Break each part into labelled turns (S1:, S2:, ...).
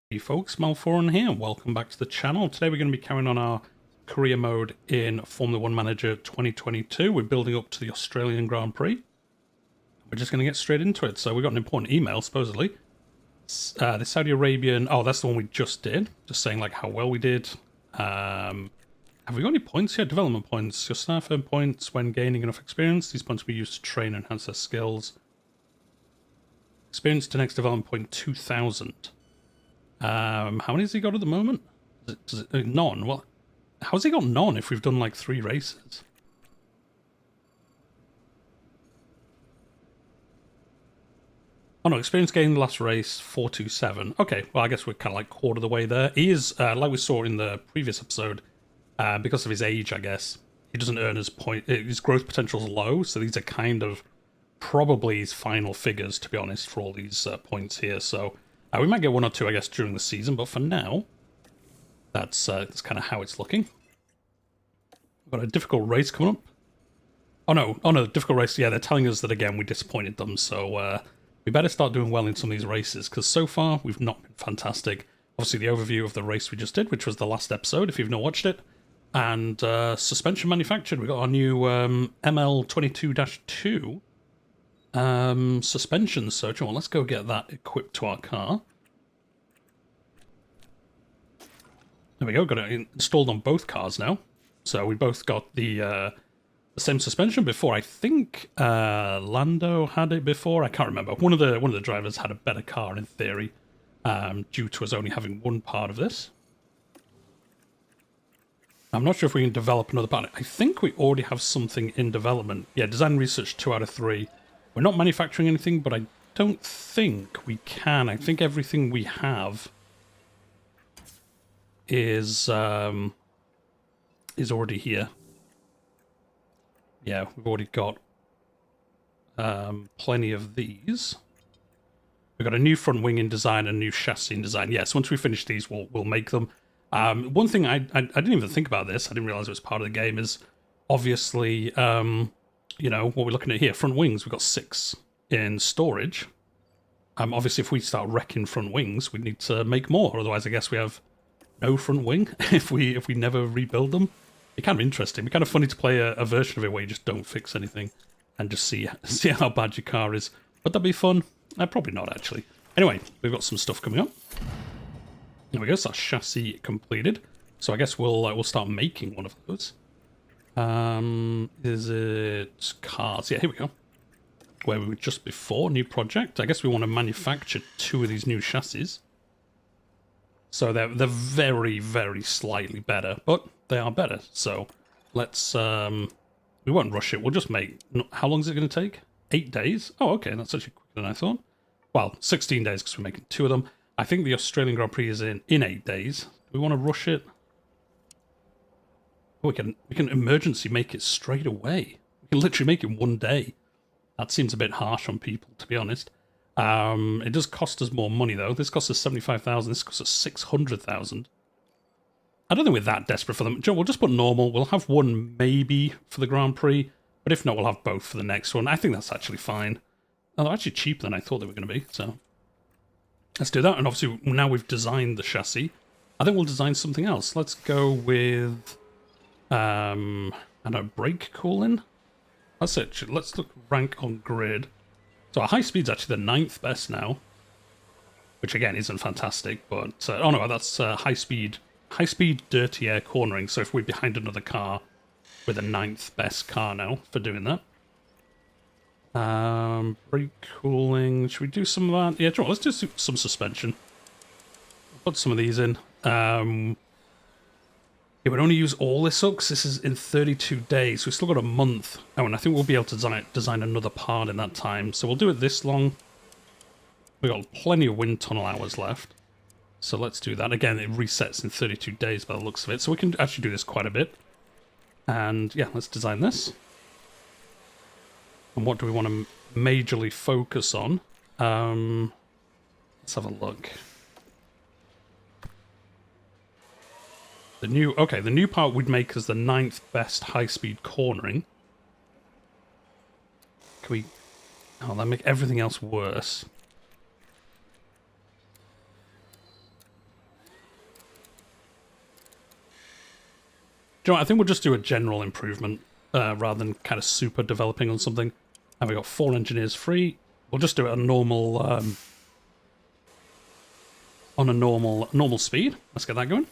S1: Hey folks, Malforian here, welcome back to the channel. Today we're going to be carrying on our career mode in Formula 1 Manager 2022. We're building up to the Australian Grand Prix. We're just going to get straight into it. So we got an important email, supposedly. The Saudi Arabian... Oh, that's the one we just did. Just saying like how well we did. Have we got any points yet? Development points. Your staff earn points when gaining enough experience. These points will be used to train and enhance their skills. Experience to next development point 2,000. How many has he got at the moment? None? Well, how's he got none if we've done like 3 races? Oh no, experience gained last race, 427. Okay, well I guess we're kind of like quarter of the way there. He is, like we saw in the previous episode, because of his age, I guess, he doesn't earn his growth potential is low, so these are kind of probably his final figures, to be honest, for all these points here, so... we might get 1 or 2, I guess, during the season, but for now, that's kind of how it's looking. We've got a difficult race coming up. Oh no, difficult race, yeah, they're telling us that, again, we disappointed them, so we better start doing well in some of these races, because so far, we've not been fantastic. Obviously, the overview of the race we just did, which was the last episode, if you've not watched it, and suspension manufactured. We got our new ML22-2 suspension search. Well, let's go get that equipped to our car. There we go, got it installed on both cars now. So we both got the same suspension before. I think Lando had it before. I can't remember. One of the drivers had a better car in theory, due to us only having one part of this. I'm not sure if we can develop another part. I think we already have something in development. Yeah, design research 2 out of 3. We're not manufacturing anything, but I don't think we can. I think everything we have is already here. Yeah, we've already got plenty of these. We've got a new front wing in design and a new chassis in design. Yes, once we finish these, we'll make them. One thing I didn't even think about this. I didn't realize it was part of the game. Is obviously. You know, what we're looking at here, front wings, we've got 6 in storage. Obviously, if we start wrecking front wings, we need to make more. Otherwise, I guess we have no front wing if we never rebuild them. It's kind of interesting. It's kind of funny to play a version of it where you just don't fix anything and just see how bad your car is. Would that be fun? Probably not, actually. Anyway, we've got some stuff coming up. There we go, so that's chassis completed. So I guess we'll start making one of those. Is it cars? Yeah, here we go. Where we were just before, new project. I guess we want to manufacture 2 of these new chassis. So they're very, very slightly better, but they are better. So let's, we won't rush it. We'll just make, how long is it going to take? 8 days? Oh, okay, that's actually quicker than I thought. Well, 16 days because we're making 2 of them. I think the Australian Grand Prix is in 8 days. Do we want to rush it? We can emergency make it straight away. We can literally make it 1 day. That seems a bit harsh on people, to be honest. It does cost us more money, though. This costs us 75,000. This costs us 600,000. I don't think we're that desperate for them. We'll just put normal. We'll have 1 maybe for the Grand Prix, but if not, we'll have both for the next one. I think that's actually fine. Oh, they're actually cheaper than I thought they were going to be, so... Let's do that, and obviously, now we've designed the chassis, I think we'll design something else. Let's go with... I don't know, brake cooling? That's it. Let's look rank on grid. So our high speed's actually the 9th best now. Which again isn't fantastic, but oh no, that's high speed dirty air cornering. So if we're behind another car, we're the 9th best car now for doing that. Brake cooling. Should we do some of that? Yeah, sure, let's do some suspension. I'll put some of these in. It would only use all this up because this is in 32 days. We've still got a month. Oh, and I think we'll be able to design another part in that time. So we'll do it this long. We've got plenty of wind tunnel hours left. So let's do that. Again, it resets in 32 days by the looks of it. So we can actually do this quite a bit. And yeah, let's design this. And what do we want to majorly focus on? Let's have a look. The new part we'd make as the 9th best high-speed cornering. Can we... Oh, that make everything else worse. you know what? I think we'll just do a general improvement rather than kind of super developing on something. And we got 4 engineers free. We'll just do it on normal, on a normal speed. Let's get that going.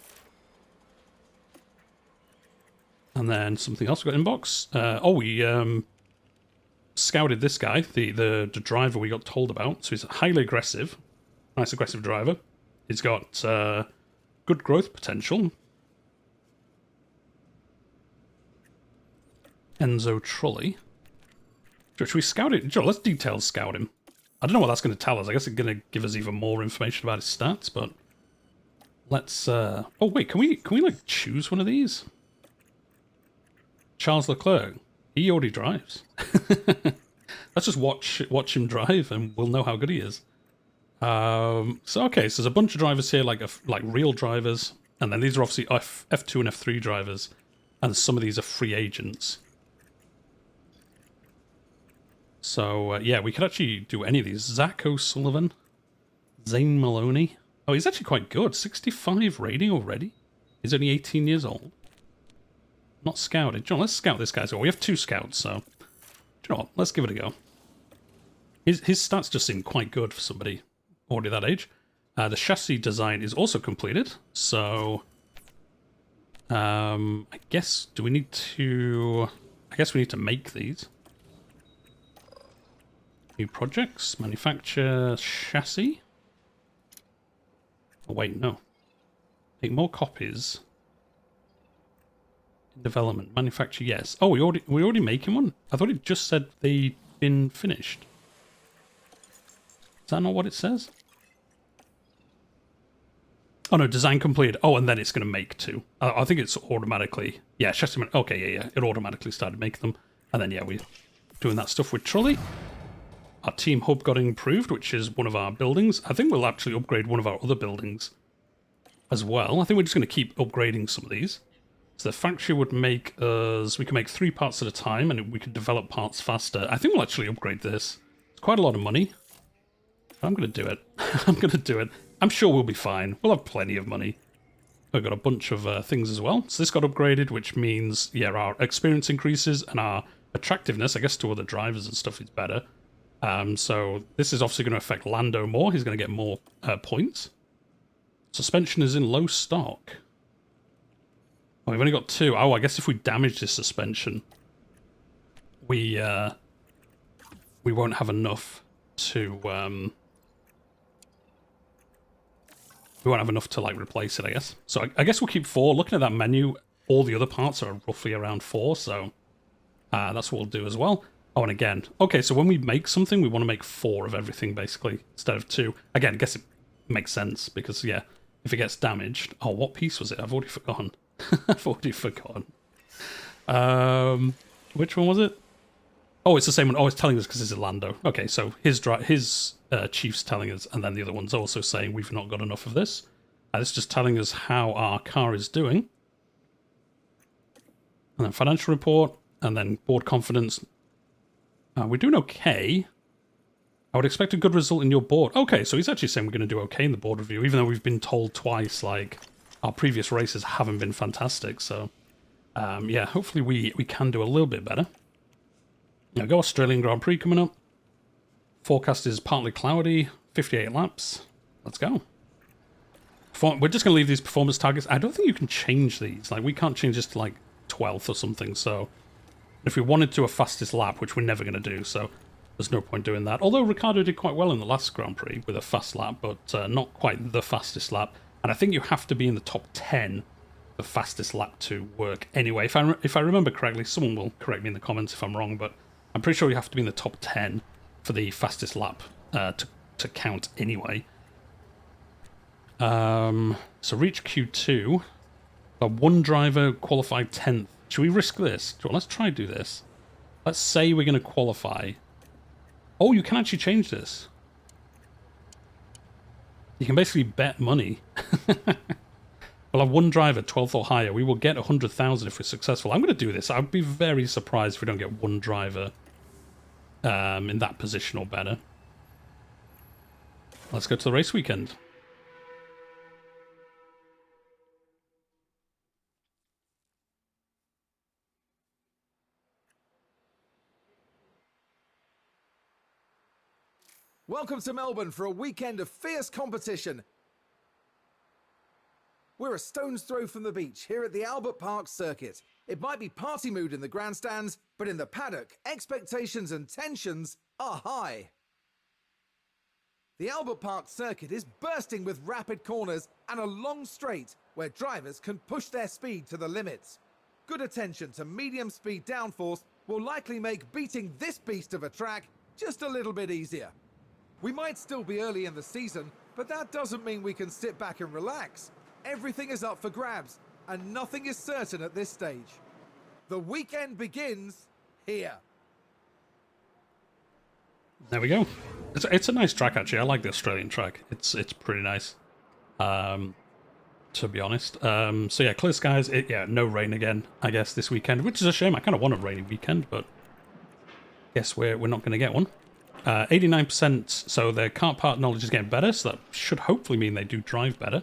S1: And then something else we got inbox. We scouted this guy, the driver we got told about. So he's highly aggressive, nice aggressive driver. He's got good growth potential. Enzo Trulli. Should we scout it? Sure, let's detail scout him. I don't know what that's going to tell us. I guess it's going to give us even more information about his stats, but let's... Oh, wait, can we like, choose one of these? Charles Leclerc. He already drives. Let's just watch him drive, and we'll know how good he is. So, okay, so there's a bunch of drivers here, like real drivers, and then these are obviously F2 and F3 drivers, and some of these are free agents. So, yeah, we could actually do any of these. Zach O'Sullivan, Zane Maloney. Oh, he's actually quite good. 65 rating already. He's only 18 years old. Not scouted. John, let's scout this guy as well. We have 2 scouts, so... Do you know what? Let's give it a go. His stats just seem quite good for somebody already that age. The chassis design is also completed, so... I guess... Do we need to... I guess we need to make these. New projects, manufacture chassis. Oh wait, no. Make more copies. Development, manufacture, yes. Oh, we already making one? I thought it just said they'd been finished. Is that not what it says? Oh no, design completed. Oh, and then it's going to make 2. I think it's automatically... Yeah, chassis... Okay, yeah. It automatically started making them. And then, yeah, we're doing that stuff with Trulli. Our team hub got improved, which is one of our buildings. I think we'll actually upgrade one of our other buildings as well. I think we're just going to keep upgrading some of these. So the factory would make us... We can make 3 parts at a time, and we can develop parts faster. I think we'll actually upgrade this. It's quite a lot of money. I'm going to do it. I'm going to do it. I'm sure we'll be fine. We'll have plenty of money. We've got a bunch of things as well. So this got upgraded, which means, yeah, our experience increases, and our attractiveness, I guess, to other drivers and stuff is better. So this is obviously going to affect Lando more. He's going to get more points. Suspension is in low stock. Oh, we've only got 2. Oh, I guess if we damage this suspension, we won't have enough to we won't have enough to like replace it, I guess. So I guess we'll keep 4. Looking at that menu, all the other parts are roughly around 4, so that's what we'll do as well. Oh, and again, okay, so when we make something, we want to make 4 of everything, basically, instead of 2. Again, I guess it makes sense, because, yeah, if it gets damaged... Oh, what piece was it? I've already forgotten. I've already forgotten. Which one was it? Oh, it's the same one. Oh, it's telling us because it's a Lando. Okay, so his chief's telling us, and then the other one's also saying we've not got enough of this. It's just telling us how our car is doing. And then financial report, and then board confidence... we're doing okay. I would expect a good result in your board. Okay, so he's actually saying we're going to do okay in the board review, even though we've been told twice, like, our previous races haven't been fantastic. So, yeah, hopefully we can do a little bit better. Now, go Australian Grand Prix coming up. Forecast is partly cloudy, 58 laps. Let's go. We're just going to leave these performance targets. I don't think you can change these. Like, we can't change this to, like, 12th or something, so... If we wanted to a fastest lap, which we're never going to do, so there's no point doing that. Although Ricciardo did quite well in the last Grand Prix with a fast lap, but not quite the fastest lap. And I think you have to be in the top 10 the fastest lap to work anyway. If I remember correctly, someone will correct me in the comments if I'm wrong, but I'm pretty sure you have to be in the top 10 for the fastest lap to count anyway. So reach Q2. One driver qualified 10th. Should we risk this? Let's try to do this. Let's say we're going to qualify. Oh, you can actually change this. You can basically bet money. We'll have one driver, 12th or higher. We will get 100,000 if we're successful. I'm going to do this. I'd be very surprised if we don't get one driver in that position or better. Let's go to the race weekend.
S2: Welcome to Melbourne for a weekend of fierce competition. We're a stone's throw from the beach here at the Albert Park circuit. It might be party mood in the grandstands, but in the paddock, expectations and tensions are high. The Albert Park circuit is bursting with rapid corners and a long straight where drivers can push their speed to the limits. Good attention to medium speed downforce will likely make beating this beast of a track just a little bit easier. We might still be early in the season, but that doesn't mean we can sit back and relax. Everything is up for grabs, and nothing is certain at this stage. The weekend begins here.
S1: There we go. It's a nice track, actually. I like the Australian track. It's pretty nice, to be honest. So yeah, clear skies. No rain again, I guess, this weekend, which is a shame. I kind of want a rainy weekend, but guess we're not going to get one. 89%, so their car part knowledge is getting better, so that should hopefully mean they do drive better.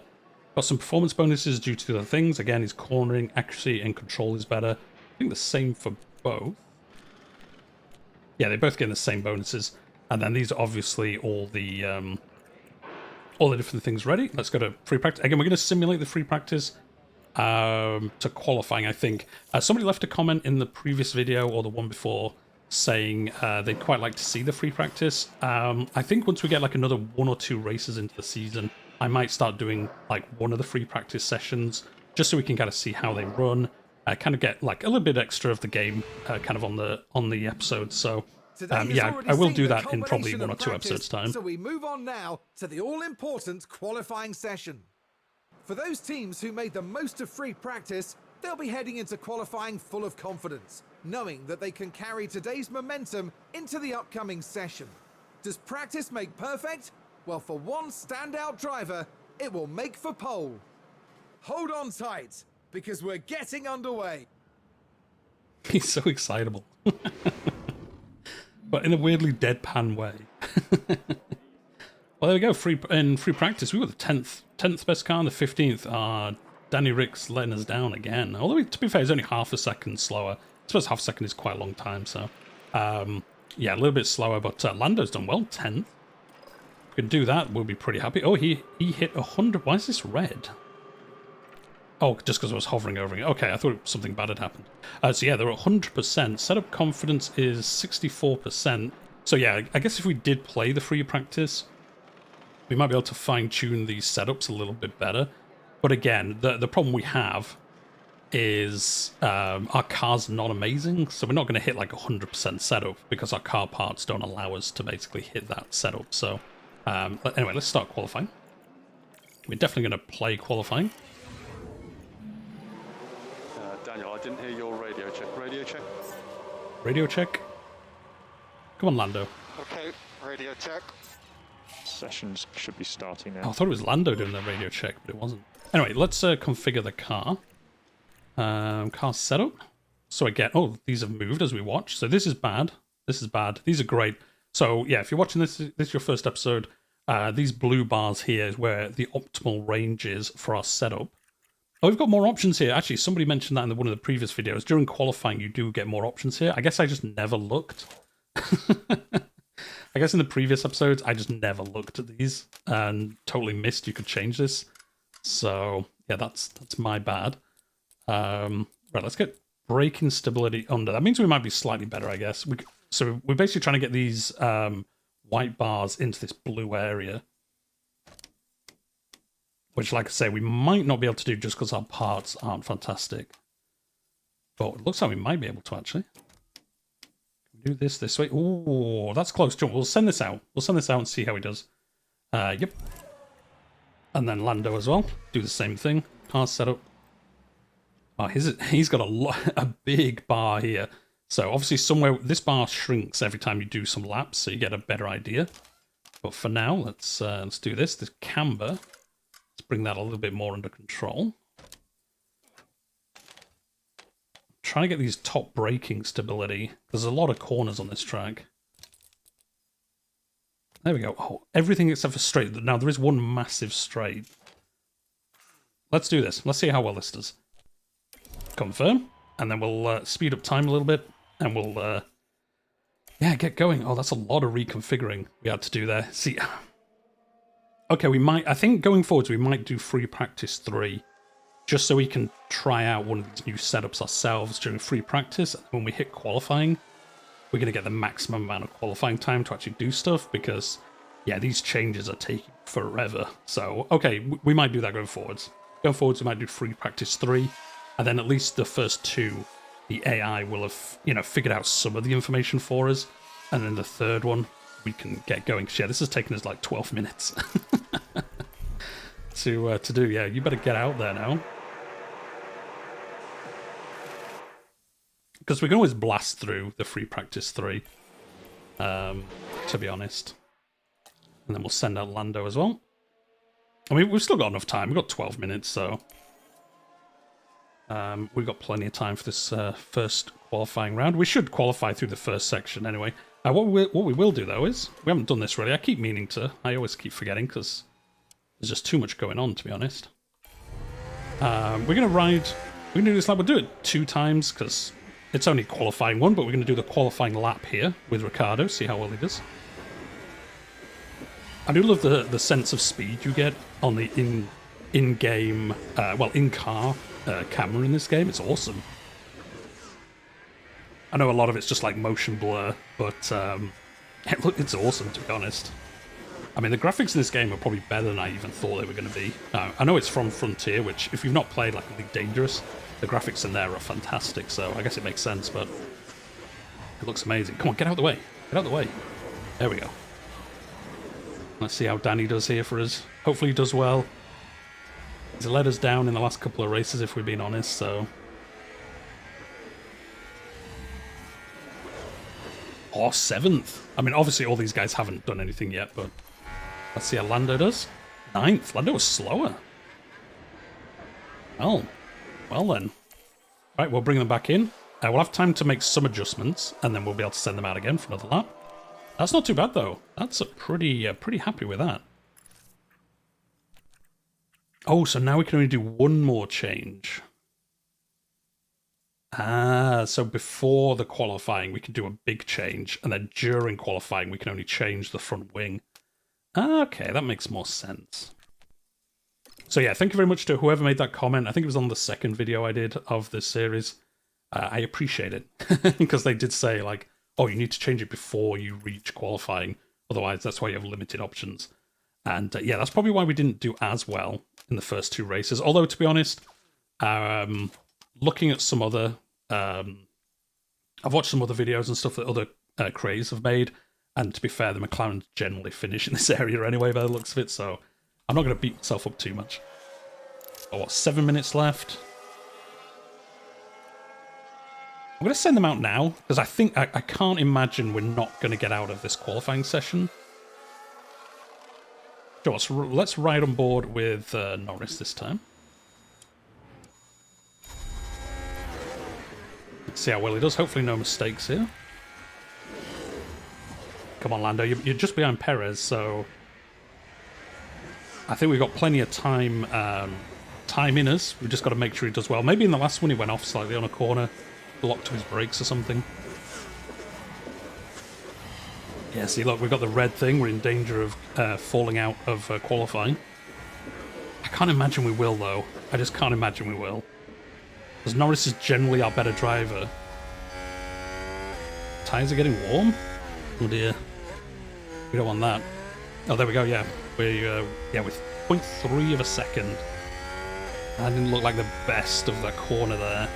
S1: Got some performance bonuses due to the other things. Again, his cornering, accuracy, and control is better. I think the same for both. Yeah, they both get the same bonuses. And then these are obviously all the different things ready. Let's go to free practice. Again, we're going to simulate the free practice to qualifying, I think. Somebody left a comment in the previous video or the one before saying they'd quite like to see the free practice. I think once we get like another 1 or 2 races into the season, I might start doing like one of the free practice sessions just so we can kind of see how they run, kind of get like a little bit extra of the game kind of on the episode. So yeah, I will do that in probably 1 or 2 episodes time.
S2: So we move on now to the all-important qualifying session. For those teams who made the most of free practice, they'll be heading into qualifying full of confidence, knowing that they can carry today's momentum into the upcoming session. Does practice make perfect? Well, for one standout driver, it will make for pole. Hold on tight, because we're getting underway.
S1: He's so excitable. But in a weirdly deadpan way. Well, there we go. In free practice, we were the 10th best car and the 15th. Danny Rick's letting us down again. Although, to be fair, he's only half a second slower. I suppose half a second is quite a long time, so... yeah, a little bit slower, but Lando's done well, 10th. If we can do that, we'll be pretty happy. Oh, he hit 100. Why is this red? Oh, just because I was hovering over it. Okay, I thought something bad had happened. So yeah, they're 100%. Setup confidence is 64%. So yeah, I guess if we did play the free practice, we might be able to fine-tune these setups a little bit better. But again, the problem we have is our car's not amazing, so we're not going to hit like 100% setup because our car parts don't allow us to basically hit that setup. So anyway, let's start qualifying. We're definitely going to play qualifying.
S3: Daniel, I didn't hear your radio check. Radio check?
S1: Radio check. Come on, Lando.
S4: Okay, radio check.
S3: Sessions should be starting now.
S1: Oh, I thought it was Lando doing the radio check, but it wasn't. Anyway, let's configure the car. Car setup. So again, oh, these have moved as we watch. So this is bad. This is bad. These are great. So yeah, if you're watching this is your first episode. These blue bars here is where the optimal range is for our setup. Oh, we've got more options here. Actually, somebody mentioned that in one of the previous videos. During qualifying, you do get more options here. I guess I just never looked. I guess in the previous episodes, I just never looked at these and totally missed you could change this. So yeah, that's my bad. Right, let's get braking stability under. That means we might be slightly better, I guess. So we're basically trying to get these white bars into this blue area. Which, like I say, we might not be able to do just because our parts aren't fantastic. But it looks like we might be able to, actually. Can we do this way? Ooh, that's close. We'll send this out. We'll send this out and see how he does. Yep. And then Lando as well. Do the same thing. Car setup. Oh, he's got a big bar here. So obviously somewhere, this bar shrinks every time you do some laps, so you get a better idea. But for now, let's do this. This camber. Let's bring that a little bit more under control. Trying to get these top braking stability. There's a lot of corners on this track. There we go. Oh, everything except for straight. Now, there is one massive straight. Let's do this. Let's see how well this does. Confirm. And then we'll speed up time a little bit. And we'll Yeah, get going. Oh, that's a lot of reconfiguring we had to do there. See, okay, I think going forwards, we might do free practice 3, just so we can try out one of these new setups ourselves during free practice. And when we hit qualifying, we're going to get the maximum amount of qualifying time to actually do stuff, because, yeah, these changes are taking forever. So, okay, we might do that going forwards. Going forwards, we might do free practice 3, and then at least the first 2, the AI will have, you know, figured out some of the information for us, and then the third one, we can get going. Yeah, this has taken us like 12 minutes to do. Yeah, you better get out there now. Because we can always blast through the free practice 3, to be honest. And then we'll send out Lando as well. I mean, we've still got enough time. We've got 12 minutes, so... we've got plenty of time for this first qualifying round. We should qualify through the first section anyway. What we will do, though, is... We haven't done this really. I keep meaning to. I always keep forgetting, because there's just too much going on, to be honest. We're going to ride... We're going to do this lap. We'll do it 2 times, because it's only qualifying 1, but we're going to do the qualifying lap here with Ricardo, see how well he does. I do love the sense of speed you get on the in-game, in-car camera in this game. It's awesome. I know a lot of it's just like motion blur, but it's awesome, to be honest. I mean, the graphics in this game are probably better than I even thought they were going to be. I know it's from Frontier, which, if you've not played like Elite Dangerous, the graphics in there are fantastic, so I guess it makes sense, but it looks amazing. Come on, get out of the way. Get out of the way. There we go. Let's see how Danny does here for us. Hopefully he does well. He's let us down in the last couple of races, if we're being honest, so... Oh, 7th. I mean, obviously all these guys haven't done anything yet, but... Let's see how Lando does. 9th. Lando was slower. Oh. Well then. Right, we'll bring them back in. We'll have time to make some adjustments, and then we'll be able to send them out again for another lap. That's not too bad, though. That's a pretty happy with that. Oh, so now we can only do one more change. Ah, so before the qualifying, we can do a big change, and then during qualifying, we can only change the front wing. Ah, okay, that makes more sense. So yeah, thank you very much to whoever made that comment. I think it was on the second video I did of this series. I appreciate it, because they did say, like, oh, you need to change it before you reach qualifying. Otherwise, that's why you have limited options. And yeah, that's probably why we didn't do as well in the first 2 races. Although, to be honest, looking at some other... I've watched some other videos and stuff that other creators have made. And to be fair, the McLaren generally finish in this area anyway, by the looks of it. So I'm not going to beat myself up too much. Oh, what, 7 minutes left? I'm going to send them out now, because I think I can't imagine we're not going to get out of this qualifying session. Sure, so let's ride on board with Norris this time. Let's see how well he does. Hopefully no mistakes here. Come on, Lando. You're just behind Perez, so... I think we've got plenty of time in us. We've just got to make sure he does well. Maybe in the last one he went off slightly on a corner. Blocked his brakes or something. Yeah, see, look, we've got the red thing. We're in danger of falling out of qualifying. I can't imagine we will, though. I just can't imagine we will. Because Norris is generally our better driver. Tyres are getting warm? Oh dear. We don't want that. Oh, there we go, yeah. We're with 0.3 of a second. That didn't look like the best of that corner there.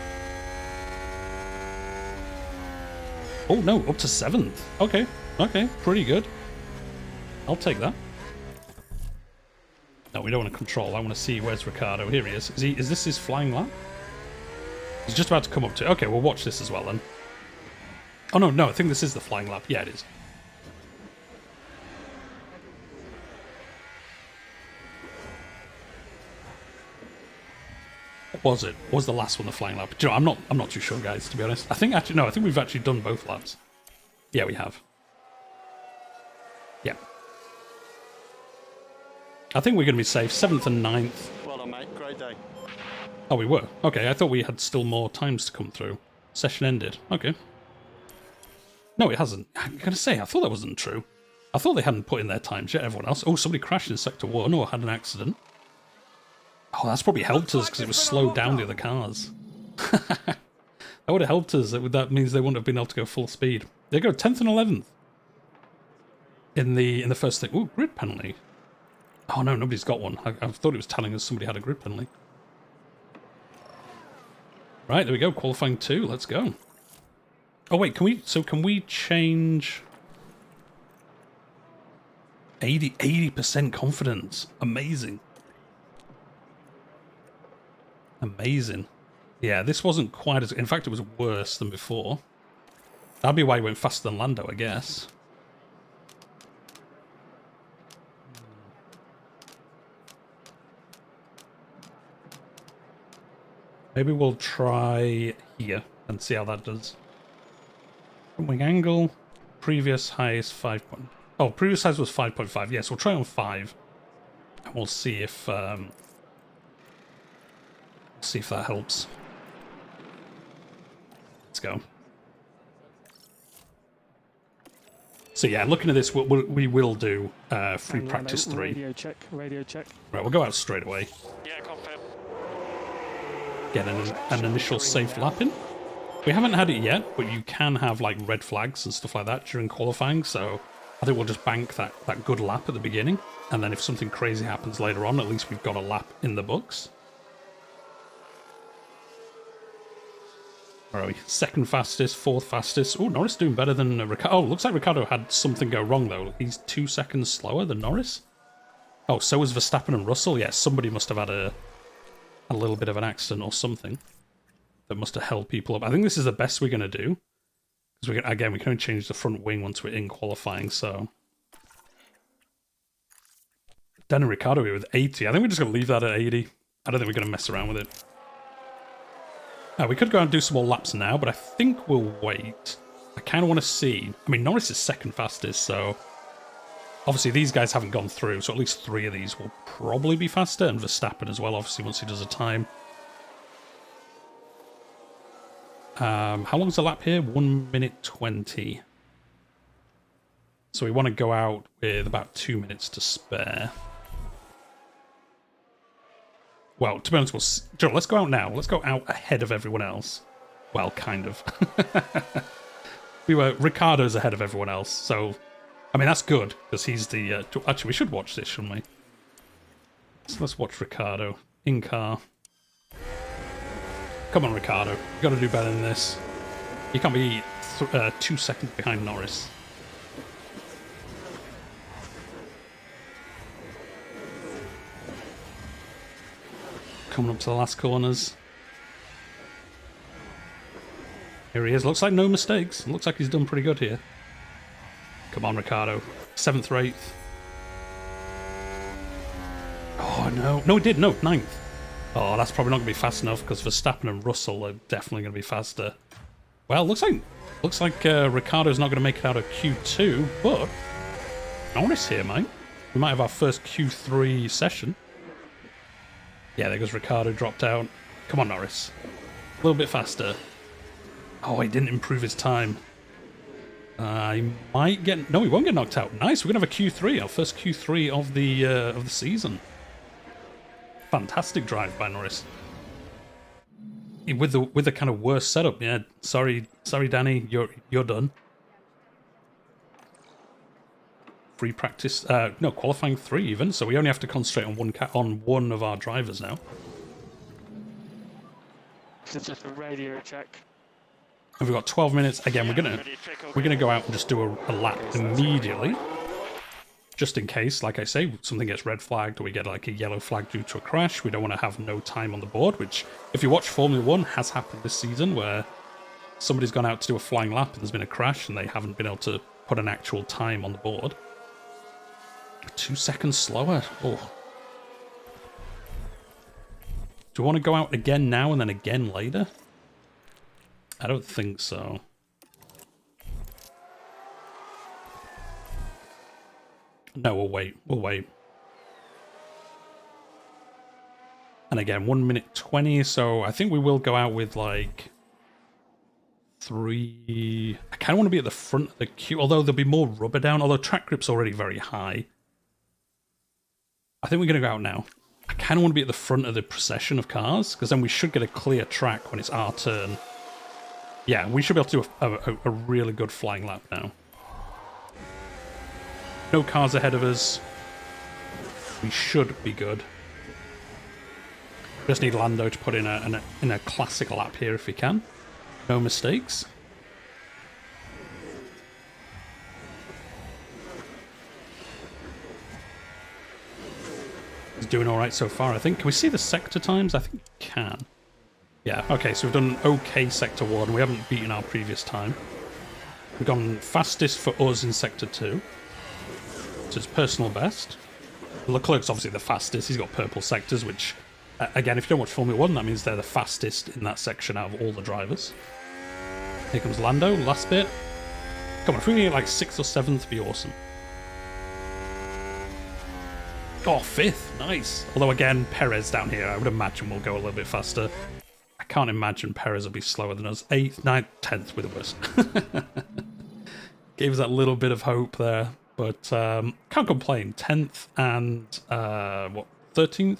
S1: Oh no, up to 7th. Okay, okay, pretty good. I'll take that. No, we don't want to control. I want to see where's Ricardo. Here he is. Is this his flying lap? He's just about to come up to... Okay, we'll watch this as well then. Oh no, I think this is the flying lap. Yeah, it is. Was it? Was the last one the flying lap? Do you know, I'm not too sure, guys, to be honest. I think we've actually done both laps. Yeah, we have. Yeah. I think we're going to be safe. 7th and 9th.
S3: Well done, mate. Great day.
S1: Oh, we were? Okay, I thought we had still more times to come through. Session ended. Okay. No, it hasn't. I'm going to say, I thought that wasn't true. I thought they hadn't put in their times yet, everyone else. Oh, somebody crashed in Sector 1 or had an accident. Oh, that's probably helped us because it was slowed down the other cars. That would have helped us. That means they wouldn't have been able to go full speed. They go 10th and 11th. In the first thing. Ooh, grid penalty. Oh no, nobody's got one. I thought it was telling us somebody had a grid penalty. Right, there we go. Qualifying 2. Let's go. Oh wait, can we change 80% confidence? Amazing. Amazing. Yeah, this wasn't quite as... In fact, it was worse than before. That'd be why he went faster than Lando, I guess. Maybe we'll try here and see how that does. Front wing angle. Previous highest 5. Oh, previous highest was 5.5. Yes, we'll try on 5. And we'll see if that helps. Let's go. So yeah, looking at this, we will do free practice 3.
S5: Radio check, radio check.
S1: Right, we'll go out straight away.
S3: Yeah, confirm.
S1: Get an initial safe lap in. We haven't had it yet, but you can have like red flags and stuff like that during qualifying, so I think we'll just bank that good lap at the beginning, and then if something crazy happens later on, at least we've got a lap in the books. Where are we? Second fastest, fourth fastest. Oh, Norris doing better than Ricciardo. Oh, looks like Ricciardo had something go wrong, though. He's 2 seconds slower than Norris. Oh, so was Verstappen and Russell. Yeah, somebody must have had a little bit of an accident or something that must have held people up. I think this is the best we're going to do. Because, again, we can only change the front wing once we're in qualifying, so... Dan and Ricciardo here with 80. I think we're just going to leave that at 80. I don't think we're going to mess around with it. We could go and do some more laps now, but I think we'll wait. I kind of want to see... I mean, Norris is second fastest, so... Obviously, these guys haven't gone through, so at least 3 of these will probably be faster, and Verstappen as well, obviously, once he does a time. How long's the lap here? 1 minute 20. So we want to go out with about 2 minutes to spare. Well, to be honest, Joe, let's go out now. Let's go out ahead of everyone else. Well, kind of. Ricciardo's ahead of everyone else, so... I mean, that's good, because he's the... actually, we should watch this, shouldn't we? So let's watch Ricciardo. In car. Come on, Ricciardo. You've got to do better than this. You can't be 2 seconds behind Norris. Coming up to the last corners. Here he is. Looks like no mistakes. Looks like he's done pretty good here. Come on, Ricciardo. 7th or 8th. Oh, no. No, it did. No, 9th. Oh, that's probably not going to be fast enough because Verstappen and Russell are definitely going to be faster. Well, looks like Ricciardo's not going to make it out of Q2, but Norris here, mate. We might have our first Q3 session. Yeah, there goes Ricciardo, dropped out. Come on, Norris. A little bit faster. Oh, he didn't improve his time. He might get... No, he won't get knocked out. Nice, we're going to have a Q3, our first Q3 of the season. Fantastic drive by Norris. With the kind of worst setup, yeah. Sorry, Danny, you're done. Free practice, no, qualifying 3 even, so we only have to concentrate on one of our drivers now.
S5: This is just a radio check.
S1: And we've got 12 minutes. Again, we're gonna go out and just do a lap immediately, just in case, like I say, something gets red flagged or we get like a yellow flag due to a crash. We don't want to have no time on the board, which, if you watch Formula 1, has happened this season, where somebody's gone out to do a flying lap and there's been a crash and they haven't been able to put an actual time on the board. 2 seconds slower. Oh. Do we want to go out again now and then again later? I don't think so. No, we'll wait. We'll wait. And again, 1 minute 20, so I think we will go out with like 3. I kind of want to be at the front of the queue, although there'll be more rubber down, although track grip's already very high. I think we're going to go out now. I kind of want to be at the front of the procession of cars, because then we should get a clear track when it's our turn. Yeah, we should be able to do a really good flying lap now. No cars ahead of us. We should be good. Just need Lando to put in a classic lap here if he can. No mistakes. He's doing all right so far, I think. Can we see the sector times? I think we can. Yeah, okay, so we've done an okay Sector 1. We haven't beaten our previous time. We've gone fastest for us in Sector 2. So it's personal best. Leclerc's obviously the fastest. He's got purple sectors, which, again, if you don't watch Formula 1, that means they're the fastest in that section out of all the drivers. Here comes Lando, last bit. Come on, if we can get like 6th or 7th, it'd be awesome. Oh, 5th, nice. Although again, Perez down here, I would imagine will go a little bit faster. I can't imagine Perez will be slower than us. 8th, 9th, 10th with the worst. Gave us that little bit of hope there, but can't complain. 10th and, 13th?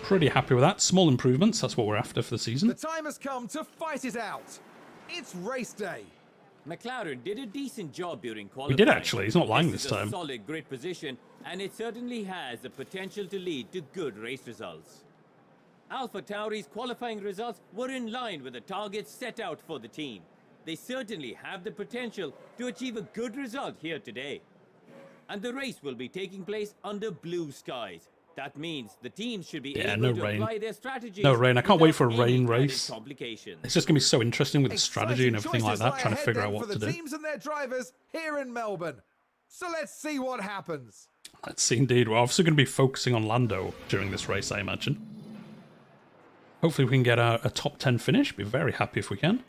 S1: Pretty happy with that. Small improvements, that's what we're after for the season.
S2: The time has come to fight it out. It's race day.
S6: McLaren did a decent job during qualifying.
S1: We did actually, he's not lying this
S6: is a
S1: time.
S6: Solid grid position, and it certainly has the potential to lead to good race results. Alpha Tauri's qualifying results were in line with the targets set out for the team. They certainly have the potential to achieve a good result here today. And the race will be taking place under blue skies. That means the teams should be able to apply their strategies.
S1: No rain. I can't wait for a rain race.
S6: Complications.
S1: It's just going to be so interesting with the strategy and everything like that, trying to figure out what to do.
S2: For the teams and their drivers here in Melbourne. So let's see what happens.
S1: Let's see indeed. We're obviously going to be focusing on Lando during this race, I imagine. Hopefully we can get a top 10 finish. Be very happy if we can.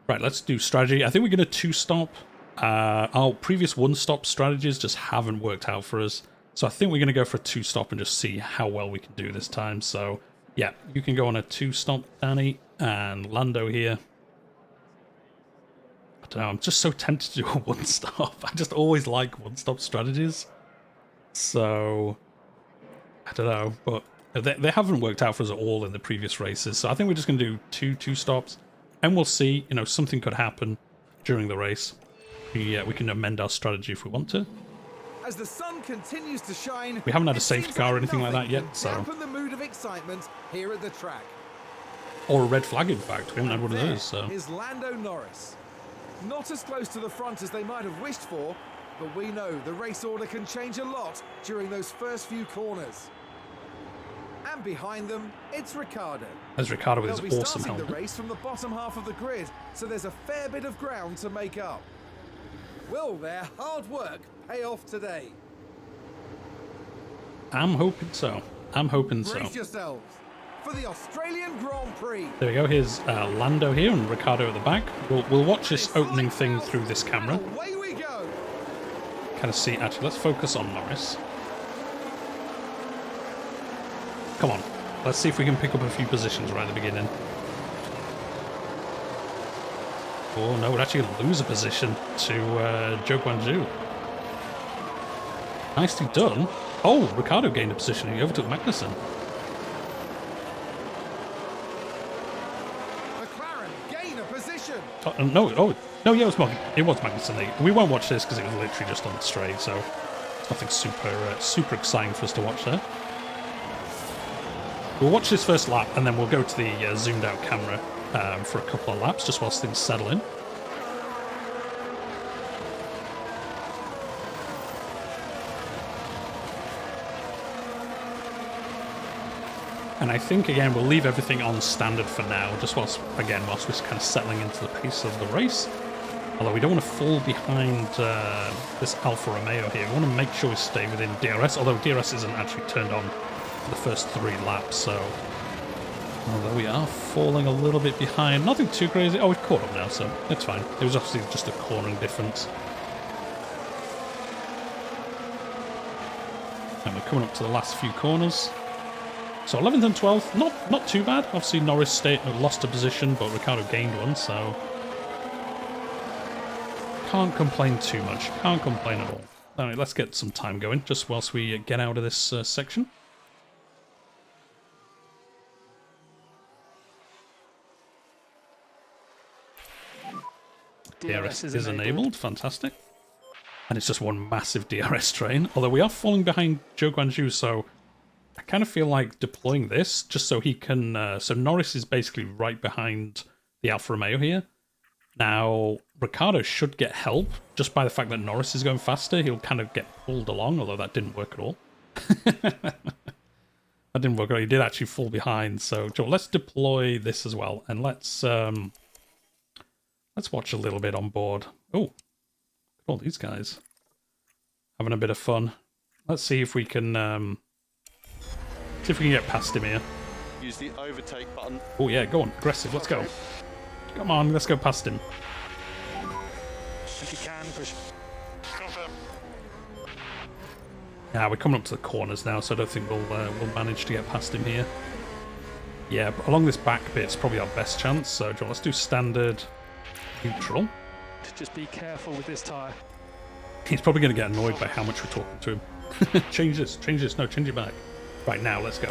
S1: Right, let's do strategy. I think we're going to 2-stop. Our previous 1-stop strategies just haven't worked out for us. So I think we're going to go for a 2-stop and just see how well we can do this time. So, yeah, you can go on a 2-stop, Danny, and Lando here. I don't know, I'm just so tempted to do a 1-stop. I just always like 1-stop strategies. So, I don't know, but they haven't worked out for us at all in the previous races. So I think we're just going to do 2-stops, and we'll see. You know, something could happen during the race. We can amend our strategy if we want to.
S2: As the sun continues to shine,
S1: we haven't had a safety car or anything like that yet, so.
S2: Dampen the mood of excitement here at the track.
S1: Or a red flag, in fact. We haven't had one of those, so.
S2: Is Lando Norris. Not as close to the front as they might have wished for, but we know the race order can change a lot during those first few corners. And behind them, it's Ricciardo.
S1: There's Ricciardo with his awesome
S2: helmet.
S1: helmet.
S2: The race from the bottom half of the grid, so there's a fair bit of ground to make up. Will their hard work pay off today?
S1: I'm hoping so. I'm hoping so.
S2: Brace yourselves for the Australian Grand Prix.
S1: There we go. Here's Lando here and Ricciardo at the back. We'll watch this opening thing through this camera.
S2: Away we go.
S1: Kind of see. Actually, let's focus on Norris. Come on. Let's see if we can pick up a few positions right at the beginning. Oh no, we're actually going to lose a position to Zhou Guanyu. Nicely done. Oh, Ricciardo gained a position. He overtook Magnussen.
S2: McLaren gain a position.
S1: No, yeah, it was Magnussen. We won't watch this because it was literally just on the straight, so it's nothing super exciting for us to watch there. We'll watch this first lap and then we'll go to the zoomed out camera for a couple of laps just whilst things settle in. And I think, again, we'll leave everything on standard for now, just whilst we're kind of settling into the pace of the race. Although we don't want to fall behind this Alfa Romeo here. We want to make sure we stay within DRS, although DRS isn't actually turned on for the first 3 laps, so... Although we are falling a little bit behind. Nothing too crazy. Oh, we've caught up now, so it's fine. It was obviously just a cornering difference. And we're coming up to the last few corners. So 11th and 12th, not too bad. Obviously Norris lost a position, but Ricciardo gained one, so can't complain too much. Can't complain at all. All right, let's get some time going, just whilst we get out of this section. DRS is enabled. Fantastic. And it's just one massive DRS train. Although we are falling behind Zhou Guanyu, so I kind of feel like deploying this just so he can... so Norris is basically right behind the Alfa Romeo here. Now, Ricciardo should get help just by the fact that Norris is going faster. He'll kind of get pulled along, although that didn't work at all. That didn't work at all. He did actually fall behind. So, Joe, let's deploy this as well. And let's watch a little bit on board. Oh, look at all these guys having a bit of fun. Let's see if we can get past him here.
S3: Use the overtake button.
S1: Oh yeah, go on, aggressive. Let's go. Come on, let's go past him.
S5: If you can, push.
S4: Confirm.
S1: Yeah, we're coming up to the corners now, so I don't think we'll manage to get past him here. Yeah, but along this back bit, it's probably our best chance. So, John, let's do standard, neutral.
S5: Just be careful with this tyre.
S1: He's probably going to get annoyed by how much we're talking to him. Change this, no, change it back. Right, now, let's go.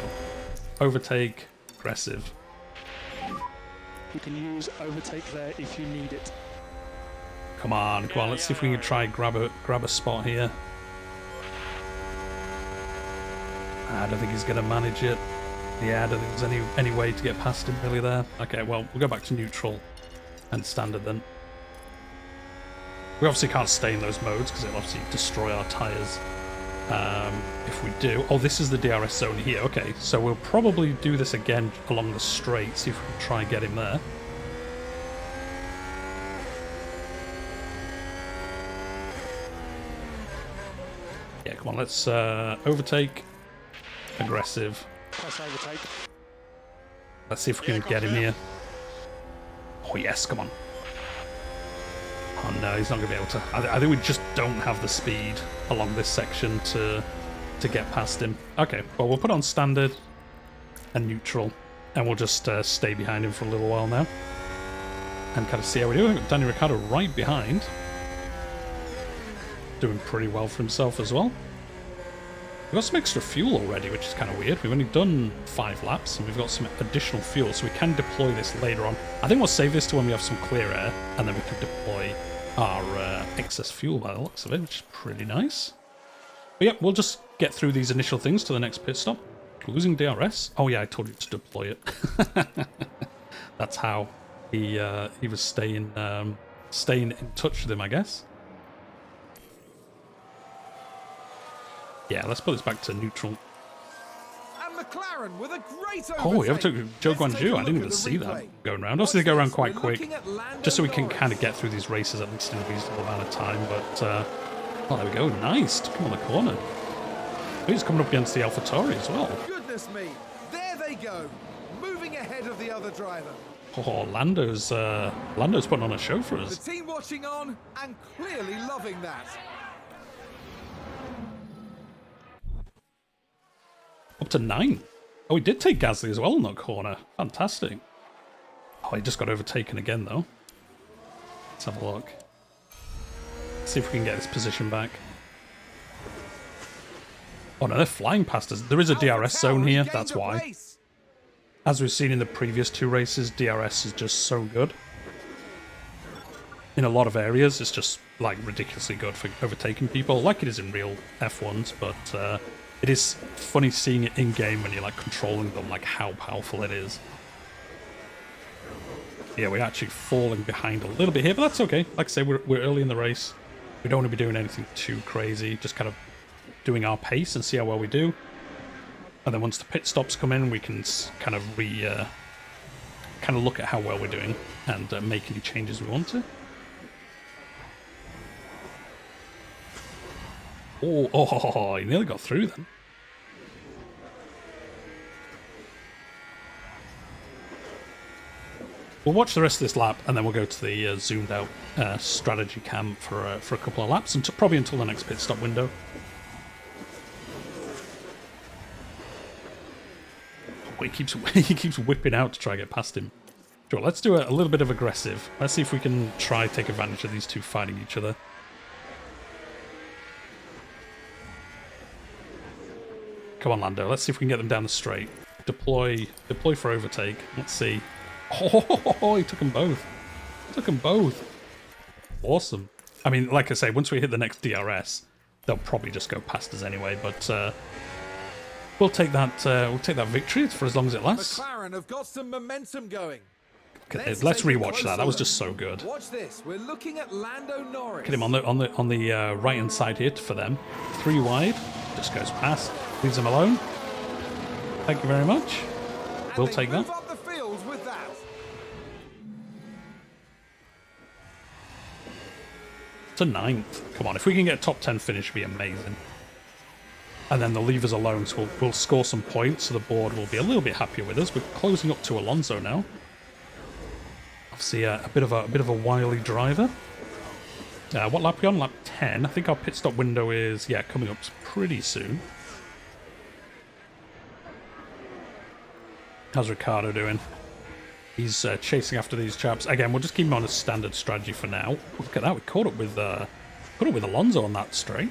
S1: Overtake, aggressive.
S5: You can use overtake there if you need it.
S1: Come on, let's see if we can try grab a spot here. I don't think he's going to manage it. Yeah, I don't think there's any way to get past him really there. Okay, well, we'll go back to neutral and standard then. We obviously can't stay in those modes because it'll obviously destroy our tyres if we do. Oh, this is the DRS zone here. Okay, so we'll probably do this again along the straight, see if we can try and get him there. Yeah, come on, let's overtake, aggressive.
S5: Press overtake.
S1: Let's see if we can get him here. Oh yes, come on. Oh no, he's not going to be able to. I think we just don't have the speed along this section to get past him. Okay, well, we'll put on standard and neutral, and we'll just stay behind him for a little while now and kind of see how we do. We've got Daniel Ricciardo right behind, doing pretty well for himself as well. We've got some extra fuel already, which is kind of weird. We've only done 5 laps, and we've got some additional fuel, so we can deploy this later on. I think we'll save this to when we have some clear air, and then we can deploy our excess fuel by the looks of it, which is pretty nice. But yeah, we'll just get through these initial things to the next pit stop. Losing DRS. Oh yeah, I told you to deploy it. That's how he was staying in touch with him, I guess. Yeah, let's put this back to neutral.
S2: And McLaren with a great overtake.
S1: Oh, we overtook Zhou
S2: Let's take
S1: Guanyu.
S2: a
S1: I didn't
S2: look
S1: even
S2: at the
S1: see that
S2: replay.
S1: going around. Obviously, they go around quite
S2: We're
S1: quick,
S2: looking at Lando
S1: just so we can
S2: Norris.
S1: kind of get through these races at least in a reasonable amount of time. But, oh, there we go. Nice. Come on the corner. He's coming up against the AlphaTauri as well.
S2: Goodness me, there they go, moving ahead of the other driver.
S1: Oh, Lando's putting on a show for
S2: The
S1: us.
S2: team watching on and clearly loving that.
S1: Up to 9. Oh, he did take Gasly as well in that corner. Fantastic. Oh, he just got overtaken again, though. Let's have a look. See if we can get this position back. Oh, no, they're flying past us. There is a DRS zone here, that's why. As we've seen in the previous 2 races, DRS is just so good. In a lot of areas, it's just, like, ridiculously good for overtaking people, like it is in real F1s, but it is funny seeing it in-game when you're, like, controlling them, like, how powerful it is. Yeah, we're actually falling behind a little bit here, but that's okay. Like I say, we're early in the race. We don't want to be doing anything too crazy, just kind of doing our pace and see how well we do. And then once the pit stops come in, we can kind of look at how well we're doing and make any changes we want to. Oh, he nearly got through then. We'll watch the rest of this lap, and then we'll go to the zoomed out strategy cam for a couple of laps, and probably until the next pit stop window. he keeps he keeps whipping out to try and get past him. Sure, let's do a little bit of aggressive. Let's see if we can try take advantage of these two fighting each other. Come on, Lando. Let's see if we can get them down the straight. Deploy for overtake. Let's see. Oh, he took them both. Took them both. Awesome. I mean, like I say, once we hit the next DRS, they'll probably just go past us anyway. But we'll take that. We'll take that victory for as long as it lasts.
S2: McLaren have got some momentum going.
S1: Let's rewatch that. That was just so good.
S2: Watch this. We're looking at Lando Norris.
S1: Get him on the right hand side here for them. 3 wide. Just goes past. Leaves him alone. Thank you very much. We'll take that.
S2: Move up the field with that.
S1: To 9th. Come on, if we can get a top 10 finish, it'd be amazing. And then they'll leave us alone, so we'll score some points, so the board will be a little bit happier with us. We're closing up to Alonso now. Obviously, a bit of a wily driver. What lap are we on? Lap 10. I think our pit stop window is coming up pretty soon. How's Ricciardo doing? He's chasing after these chaps. Again, we'll just keep him on a standard strategy for now. Look at that, we caught up with Alonso on that straight.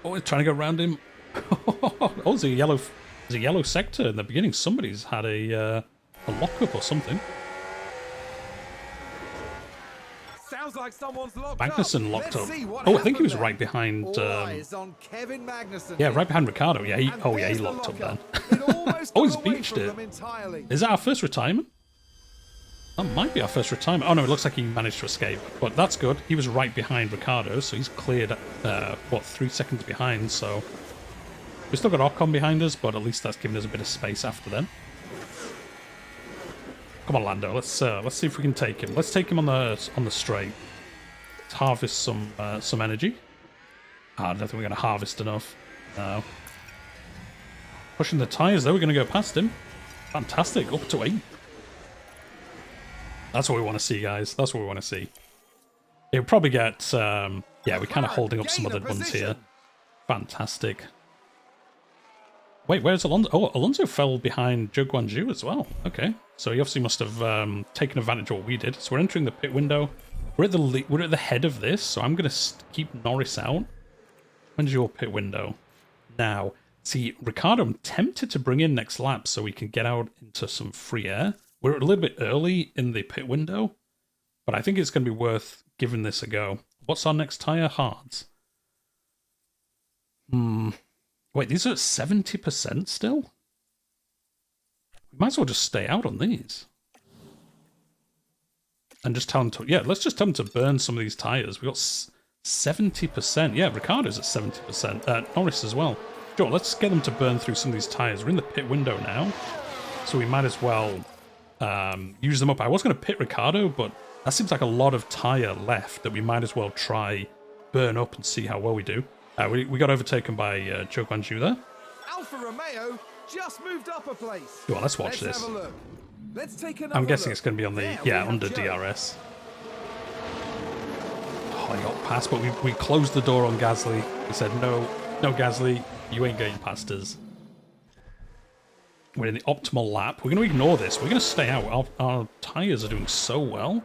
S1: Oh, we're trying to go around him. Oh, there's a yellow sector in the beginning. Somebody's had a lockup or something.
S2: Sounds like someone's locked
S1: Magnussen
S2: up.
S1: locked
S2: Let's
S1: up.
S2: see what
S1: Oh, I think he
S2: happened
S1: was
S2: there.
S1: right behind.
S2: All eyes on Kevin Magnussen
S1: Yeah,
S2: here.
S1: right behind Ricciardo. Yeah, he
S2: And there's the
S1: locked up then.
S2: lockup. It almost
S1: Oh, he's
S2: got away
S1: beached
S2: from
S1: it.
S2: them entirely.
S1: Is that our first retirement? That might be our first retirement. Oh no, it looks like he managed to escape. But that's good. He was right behind Ricciardo, so he's cleared, 3 seconds behind, so... We've still got Ocon behind us, but at least that's given us a bit of space after them. Come on, Lando, let's see if we can take him. Let's take him on the straight. Let's harvest some energy. I don't think we're going to harvest enough. No. Pushing the tyres, though, we're going to go past him. Fantastic, up to 8. That's what we want to see, guys. That's what we want to see. It'll probably get... we're kind of holding up some other ones here. Fantastic. Wait, where's Alonso? Oh, Alonso fell behind Zhou Guanju as well. Okay, so he obviously must have taken advantage of what we did. So we're entering the pit window. We're at the head of this, so I'm going to keep Norris out. When's your pit window? Now, see, Ricciardo, I'm tempted to bring in next lap so we can get out into some free air. We're a little bit early in the pit window, but I think it's going to be worth giving this a go. What's our next tyre? Hards. Wait, these are at 70% still? We might as well just stay out on these. And just tell them to... Yeah, let's just tell them to burn some of these tyres. We got 70%. Yeah, Ricciardo's at 70%. Norris as well. Sure, let's get them to burn through some of these tyres. We're in the pit window now, so we might as well use them up. I was going to pit Ricciardo, but that seems like a lot of tyre left that we might as well try burn up and see how well we do. We got overtaken by Zhou Guanju there.
S2: Alfa Romeo just moved up a place.
S1: Well, let's watch this.
S2: Have a look. Let's take another
S1: I'm guessing
S2: look.
S1: it's going to be on the...
S2: There we have
S1: under
S2: Joe.
S1: DRS. Oh, he got past, but we closed the door on Gasly. We said, no, Gasly, you ain't getting past us. We're in the optimal lap. We're going to ignore this. We're going to stay out. Our tyres are doing so well.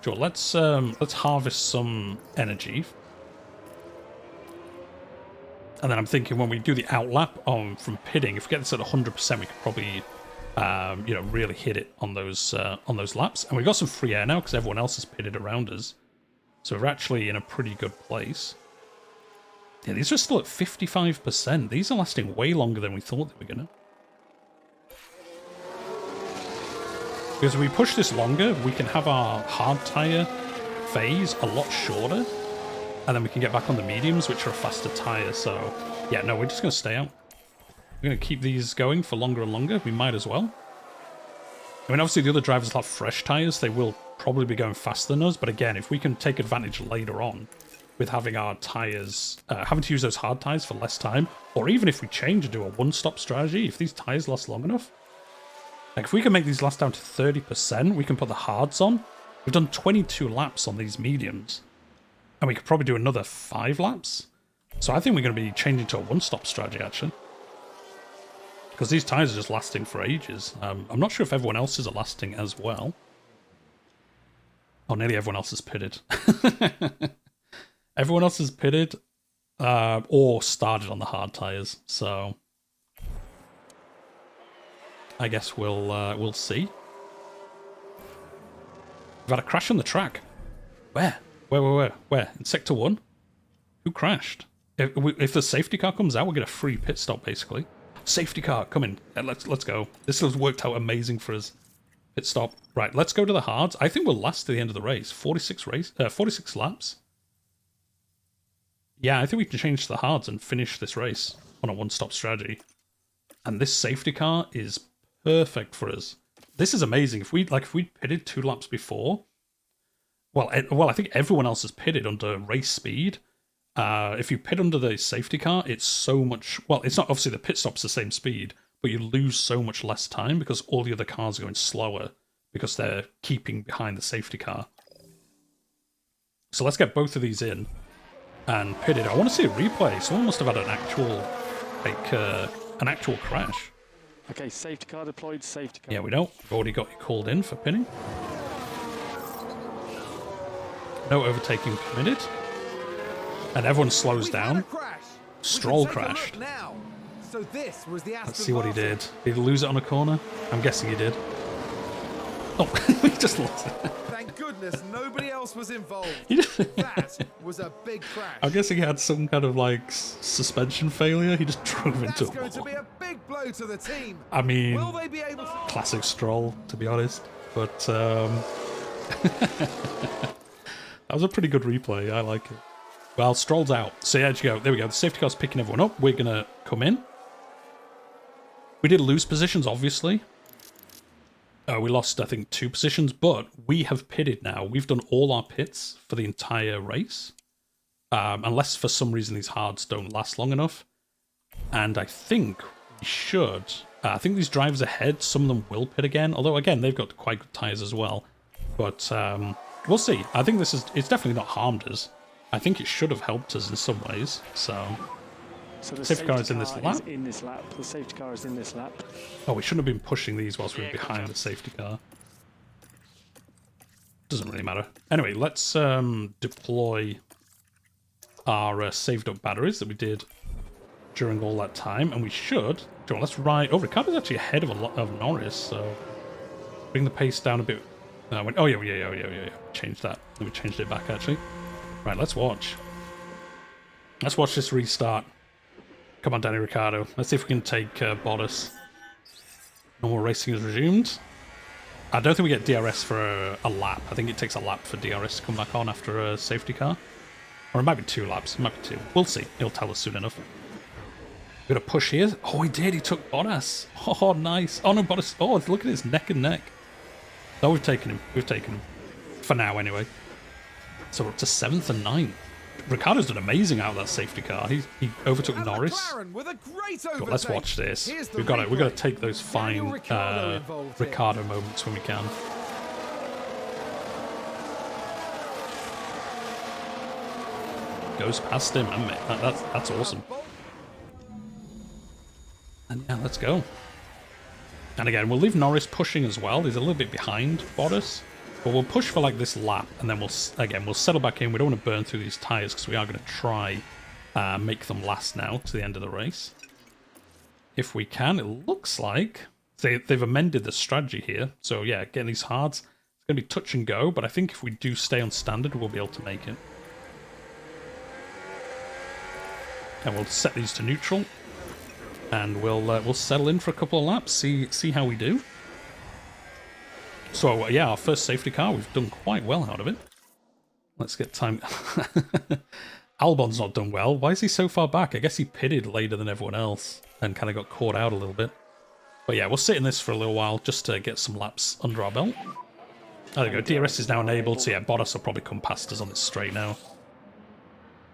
S1: Sure, let's harvest some energy. And then I'm thinking when we do the outlap from pitting, if we get this at 100%, we could probably, really hit it on those laps. And we've got some free air now because everyone else has pitted around us, so we're actually in a pretty good place. Yeah, these are still at 55%. These are lasting way longer than we thought they were gonna. Because if we push this longer, we can have our hard tire phase a lot shorter. And then we can get back on the mediums, which are a faster tyre. So, yeah, no, we're just going to stay out. We're going to keep these going for longer and longer. We might as well. I mean, obviously, the other drivers have fresh tyres. They will probably be going faster than us. But again, if we can take advantage later on with having our tyres, having to use those hard tyres for less time, or even if we change and do a one-stop strategy, if these tyres last long enough, like if we can make these last down to 30%, we can put the hards on. We've done 22 laps on these mediums. And we could probably do another 5 laps. So I think we're going to be changing to a one-stop strategy, actually. Because these tyres are just lasting for ages. I'm not sure if everyone else's are lasting as well. Oh, nearly everyone else is pitted. Everyone else is pitted or started on the hard tyres. So I guess we'll see. We've had a crash on the track. Where? Where? In Sector 1? Who crashed? If the safety car comes out, we'll get a free pit stop, basically. Safety car, come in. Let's go. This has worked out amazing for us. Pit stop. Right, let's go to the hards. I think we'll last to the end of the race. 46 laps. Yeah, I think we can change to the hards and finish this race on a one-stop strategy. And this safety car is perfect for us. This is amazing. If we pitted 2 laps before, well, I think everyone else is pitted under race speed. If you pit under the safety car, it's so much... Well, it's not obviously the pit stop's the same speed, but you lose so much less time because all the other cars are going slower because they're keeping behind the safety car. So let's get both of these in and pitted. I want to see a replay. Someone must have had an actual crash.
S5: Okay, safety car deployed, safety car.
S1: Yeah, we don't. We've already got you called in for pinning. No overtaking permitted. And everyone slows down. Stroll crashed.
S2: Now. So this was the
S1: Let's see what he did. Did he lose it on a corner? I'm guessing he did. Oh, he just lost it.
S2: Thank goodness nobody else was involved.
S1: That
S2: That was a big crash.
S1: I'm guessing he had some kind of like suspension failure. He just drove into
S2: That's
S1: a
S2: going to
S1: wall.
S2: be a big blow to the team.
S1: I mean,
S2: Will they be able to...
S1: classic Stroll, to be honest. But that was a pretty good replay. I like it. Well, Stroll's out. So yeah, there you go. There we go. The safety car's picking everyone up. We're going to come in. We did lose positions, obviously. We lost, I think, 2 positions, but we have pitted now. We've done all our pits for the entire race. Unless for some reason these hards don't last long enough. And I think we should. I think these drivers ahead, some of them will pit again. Although, again, they've got quite good tyres as well. But we'll see. I think it's definitely not harmed us. I think it should have helped us in some ways. So
S5: the
S1: safety car is in this lap.
S5: The safety car is in this lap.
S1: Oh, we shouldn't have been pushing these whilst we were behind the safety car. Doesn't really matter. Anyway, let's deploy our saved up batteries that we did during all that time, and we should. Let's ride. Oh, Ricardo's actually ahead of Norris, so bring the pace down a bit. Oh yeah. Change that. We changed it back actually. Right, let's watch. Let's watch this restart. Come on, Danny Ricciardo. Let's see if we can take Bottas. Normal racing is resumed. I don't think we get DRS for a lap. I think it takes a lap for DRS to come back on after a safety car. Or it might be 2 laps. It might be 2. We'll see. He'll tell us soon enough. We're going to push here. Oh, he did. He took Bottas. Oh, nice. Oh, no, Bottas. Oh, look at his neck and neck. No, we've taken him. We've taken him. For now, anyway. So we're up to 7th and 9th. Ricardo's done amazing out of that safety car. He overtook
S2: And
S1: Norris.
S2: McLaren with a great
S1: God,
S2: overtake.
S1: let's watch this.
S2: Here's the
S1: We've got
S2: replay.
S1: to take those fine Ricciardo moments when we can. Goes past him, and that's awesome. And yeah, let's go. And again, we'll leave Norris pushing as well. He's a little bit behind Bottas. But we'll push for like this lap, and then we'll settle back in. We don't want to burn through these tyres because we are going to try make them last now to the end of the race. If we can, it looks like they've amended the strategy here. So yeah, getting these hards, it's going to be touch and go, but I think if we do stay on standard, we'll be able to make it. And we'll set these to neutral, and we'll settle in for a couple of laps, see how we do. So, yeah, our first safety car, we've done quite well out of it. Let's get time. Albon's not done well. Why is he so far back? I guess he pitted later than everyone else and kind of got caught out a little bit. But yeah, we'll sit in this for a little while just to get some laps under our belt. There we go. DRS is now enabled. So yeah, Bottas will probably come past us on this straight now.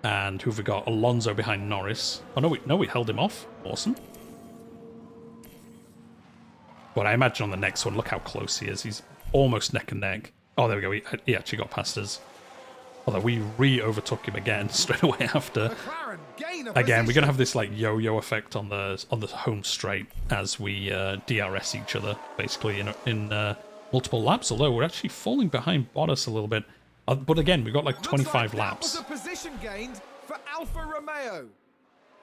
S1: And who have we got? Alonso behind Norris. Oh, no, we held him off. Awesome. But I imagine on the next one, look how close he is. He's almost neck and neck. Oh, there we go. He actually got past us. Although we re-overtook him again straight away after.
S2: McLaren gain a
S1: Again, we're
S2: position.
S1: gonna have this like yo-yo effect on the home straight as we DRS each other, basically in multiple laps. Although we're actually falling behind Bottas a little bit, but again, we've got like
S2: Looks
S1: 25
S2: like
S1: laps.
S2: That was a position gained for Alfa Romeo.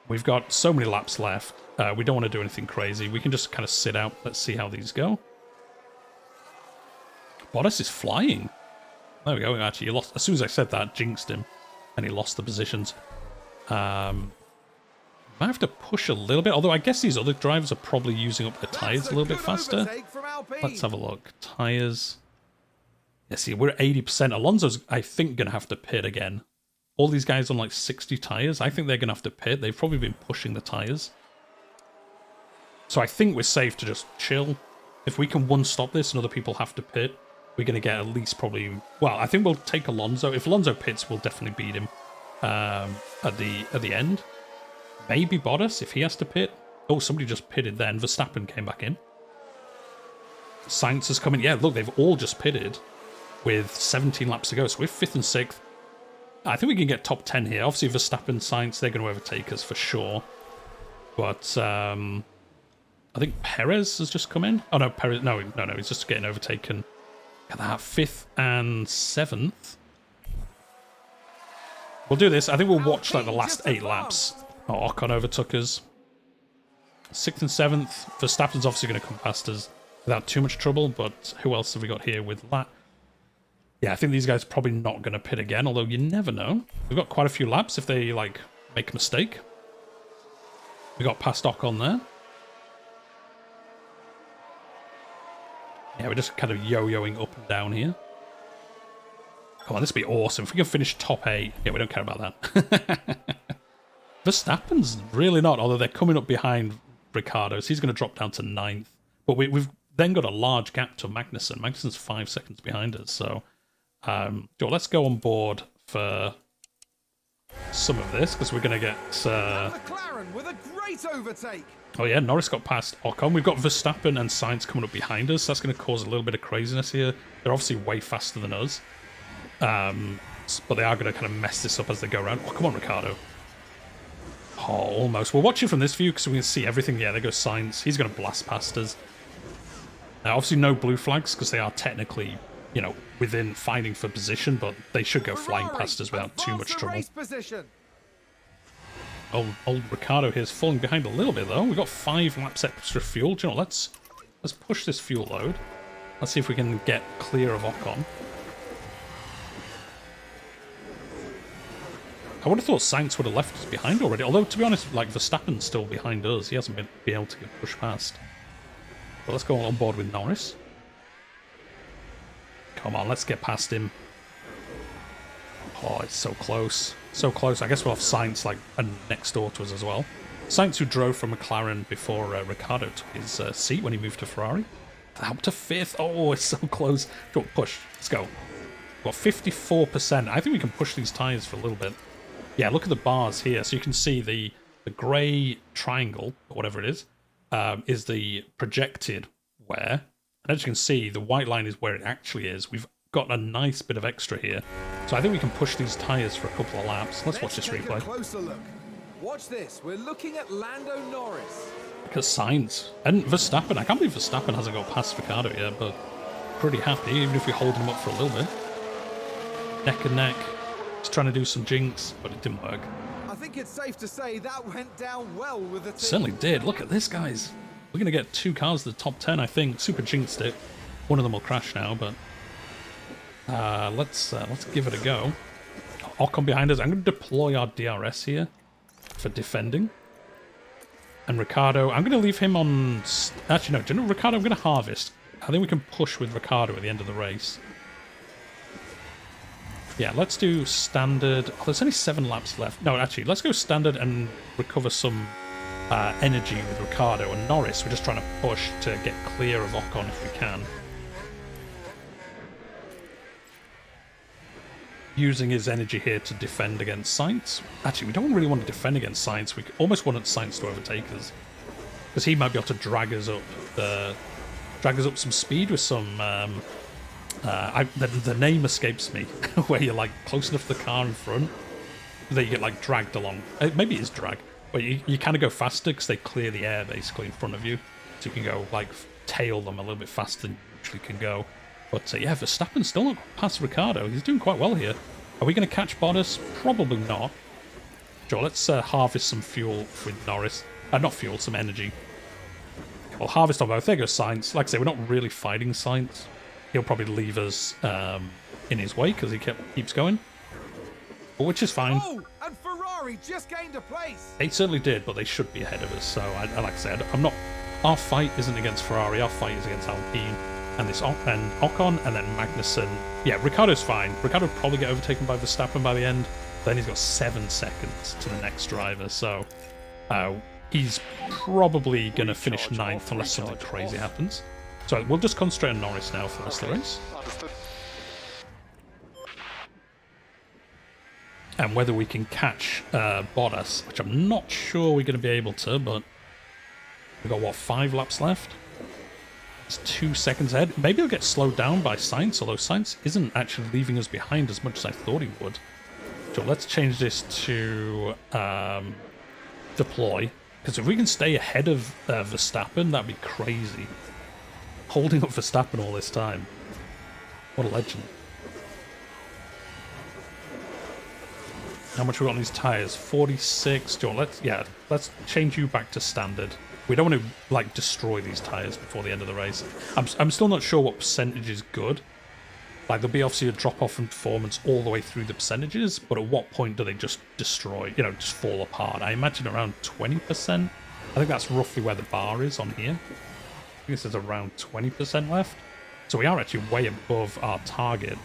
S1: We've got so many laps left. We don't want to do anything crazy. We can just kind of sit out. Let's see how these go. Bottas is flying. There we go. Actually, he lost. As soon as I said that, jinxed him, and he lost the positions. Might have to push a little bit. Although I guess these other drivers are probably using up their tires a little bit faster. Let's have a look. Tires. Yeah, see, we're at 80%. Alonso's, I think, going to have to pit again. All these guys on like 60 tires. I think they're going to have to pit. They've probably been pushing the tires. So I think we're safe to just chill. If we can one-stop this and other people have to pit, we're going to get at least probably... Well, I think we'll take Alonso. If Alonso pits, we'll definitely beat him at the end. Maybe Bottas, if he has to pit. Oh, somebody just pitted then. Verstappen came back in. Sainz is coming. Yeah, look, they've all just pitted with 17 laps to go. So we're 5th and 6th. I think we can get top 10 here. Obviously, Verstappen, Sainz, they're going to overtake us for sure. But I think Perez has just come in. Oh, no, Perez. No, he's just getting overtaken. Look at that. 5th and 7th. We'll do this. I think we'll watch like the last 8 laps. Oh, Ocon overtook us. 6th and 7th. Verstappen's obviously going to come past us without too much trouble. But who else have we got here with that? Yeah, I think these guys are probably not going to pit again, although you never know. We've got quite a few laps if they, like, make a mistake. We got past Ocon there. Yeah, we're just kind of yo-yoing up and down here. Come on, this would be awesome. If we can finish top 8. Yeah, we don't care about that. Verstappen's really not, although they're coming up behind Ricciardo, so he's going to drop down to 9th. But we've then got a large gap to Magnussen. Magnussen's 5 seconds behind us, so... let's go on board for some of this, because we're going to get...
S2: McLaren with a great overtake.
S1: Oh yeah, Norris got past Ocon. We've got Verstappen and Sainz coming up behind us. That's going to cause a little bit of craziness here. They're obviously way faster than us. But they are going to kind of mess this up as they go around. Oh, come on, Ricciardo. Oh, almost. We're watching from this view because we can see everything. Yeah, there goes Sainz. He's going to blast past us. Now, obviously no blue flags because they are technically... within fighting for position, but they should go flying past us without too much trouble. Old Ricciardo here is falling behind a little bit, though. We've got 5 laps extra fuel. Do you know, let's push this fuel load. Let's see if we can get clear of Ocon. I would have thought Sainz would have left us behind already, although, to be honest, like, Verstappen's still behind us. He hasn't been able to get pushed past. But let's go on board with Norris. Come on, let's get past him. Oh, it's so close. So close. I guess we'll have Sainz like next door to us as well. Sainz, who drove from McLaren before Ricciardo took his seat when he moved to Ferrari. Up to 5th. Oh, it's so close. Go, push. Let's go. We've got 54%. I think we can push these tyres for a little bit. Yeah, look at the bars here. So you can see the grey triangle, or whatever it is the projected wear. And as you can see, the white line is where it actually is. We've got a nice bit of extra here. So I think we can push these tyres for a couple of laps. Let's watch this replay.
S2: A closer look. Watch this. We're looking at Lando Norris.
S1: Because Sainz and Verstappen. I can't believe Verstappen hasn't got past Ricciardo yet, but pretty happy, even if we hold him up for a little bit. Neck and neck. Just trying to do some jinx, but it didn't work.
S2: I think it's safe to say that went down well with the team.
S1: Certainly did. Look at this, guys. We're going to get 2 cars to the top 10, I think. Super jinxed it. One of them will crash now, but let's give it a go. Ocon behind us. I'm going to deploy our DRS here for defending. And Ricciardo, I'm going to leave him on... Actually, no. Do you know, Ricciardo, I'm going to harvest. I think we can push with Ricciardo at the end of the race. Yeah, let's do standard. Oh, there's only 7 laps left. No, actually, let's go standard and recover some... energy with Ricciardo and Norris. We're just trying to push to get clear of Ocon if we can. Using his energy here to defend against Sainz. Actually, we don't really want to defend against Sainz. We almost want Sainz to overtake us. Because he might be able to drag us up some speed with some... the name escapes me. Where you're like close enough to the car in front. that you get like dragged along. Maybe it is drag, but you kind of go faster because they clear the air basically in front of you, so you can go like tail them a little bit faster than you usually can go. But yeah, Verstappen's still not past Ricciardo. He's doing quite well here. Are we going to catch Bottas? Probably not. Sure, let's harvest some fuel with Norris. Not fuel, some energy. We'll harvest on both. There goes Sainz. Like I say, we're not really fighting Sainz. He'll probably leave us in his way because he keeps going. But which is fine.
S2: Oh, and Ferrari just gained a place.
S1: They certainly did, but they should be ahead of us. So, like I said, I'm not. Our fight isn't against Ferrari. Our fight is against Alpine and Ocon, and then Magnussen. Yeah, Ricciardo's fine. Ricciardo will probably get overtaken by Verstappen by the end. Then he's got 7 seconds to the next driver. So, he's probably going to finish 9th unless something crazy happens. So we'll just concentrate on Norris now for the rest of the race.
S4: Understood.
S1: And whether we can catch Bottas, which I'm not sure we're going to be able to, but we've got, what, 5 laps left? It's 2 seconds ahead. Maybe he'll get slowed down by Sainz, although Sainz isn't actually leaving us behind as much as I thought he would. So let's change this to deploy, because if we can stay ahead of Verstappen, that'd be crazy. Holding up Verstappen all this time. What a legend. How much we got on these tyres? 46. Joe, let's change you back to standard. We don't want to like destroy these tyres before the end of the race. I'm still not sure what percentage is good. Like there'll be obviously a drop off in performance all the way through the percentages, but at what point do they just destroy, just fall apart? I imagine around 20%. I think that's roughly where the bar is on here. I think this is around 20% left. So we are actually way above our target.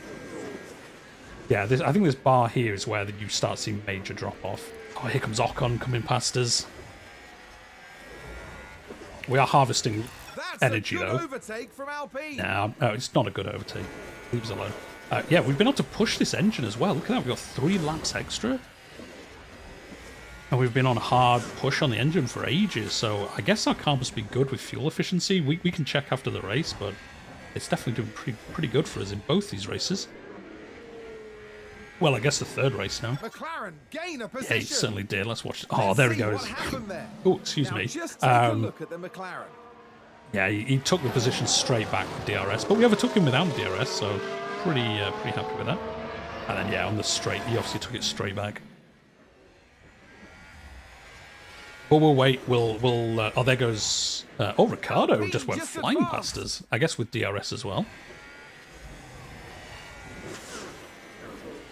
S1: Yeah, I think this bar here is where you start seeing major drop-off. Oh, here comes Ocon coming past us. We are harvesting energy,
S2: That's a
S1: though.
S2: good overtake from Alpine.
S1: No, it's not a good overtake. Leave us alone. Yeah, we've been able to push this engine as well. Look at that, we've got 3 laps extra. And we've been on a hard push on the engine for ages, so I guess our car must be good with fuel efficiency. We can check after the race, but it's definitely doing pretty good for us in both these races. Well, I guess the 3rd race now.
S2: McLaren gain a position.
S1: Yeah, he certainly did. Let's watch. Oh, there he goes. Oh, excuse me.
S2: Just take a look at the McLaren.
S1: Yeah, he took the position straight back with DRS, but we overtook him without DRS, so pretty happy with that. And then, yeah, on the straight, he obviously took it straight back. But we'll wait. Oh, there goes. Oh, Ricciardo just went flying past us. I guess with DRS as well.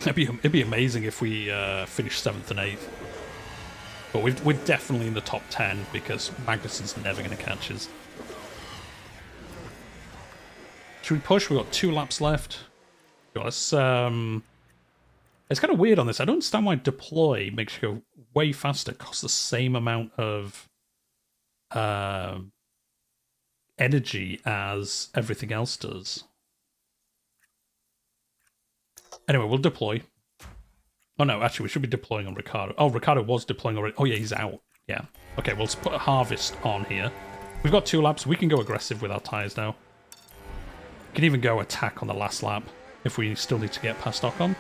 S1: It'd be amazing if we finished 7th and 8th. But we're definitely in the top 10 because Magnussen's never going to catch us. Should we push? We've got 2 laps left. Let's. It's kind of weird on this. I don't understand why deploy makes you go way faster, costs the same amount of energy as everything else does. Anyway, we'll deploy. Oh no, actually, we should be deploying on Ricciardo. Oh, Ricciardo was deploying already. Oh yeah, he's out. Yeah. Okay, we'll put a harvest on here. We've got 2 laps. We can go aggressive with our tyres now. We can even go attack on the last lap if we still need to get past Ocon.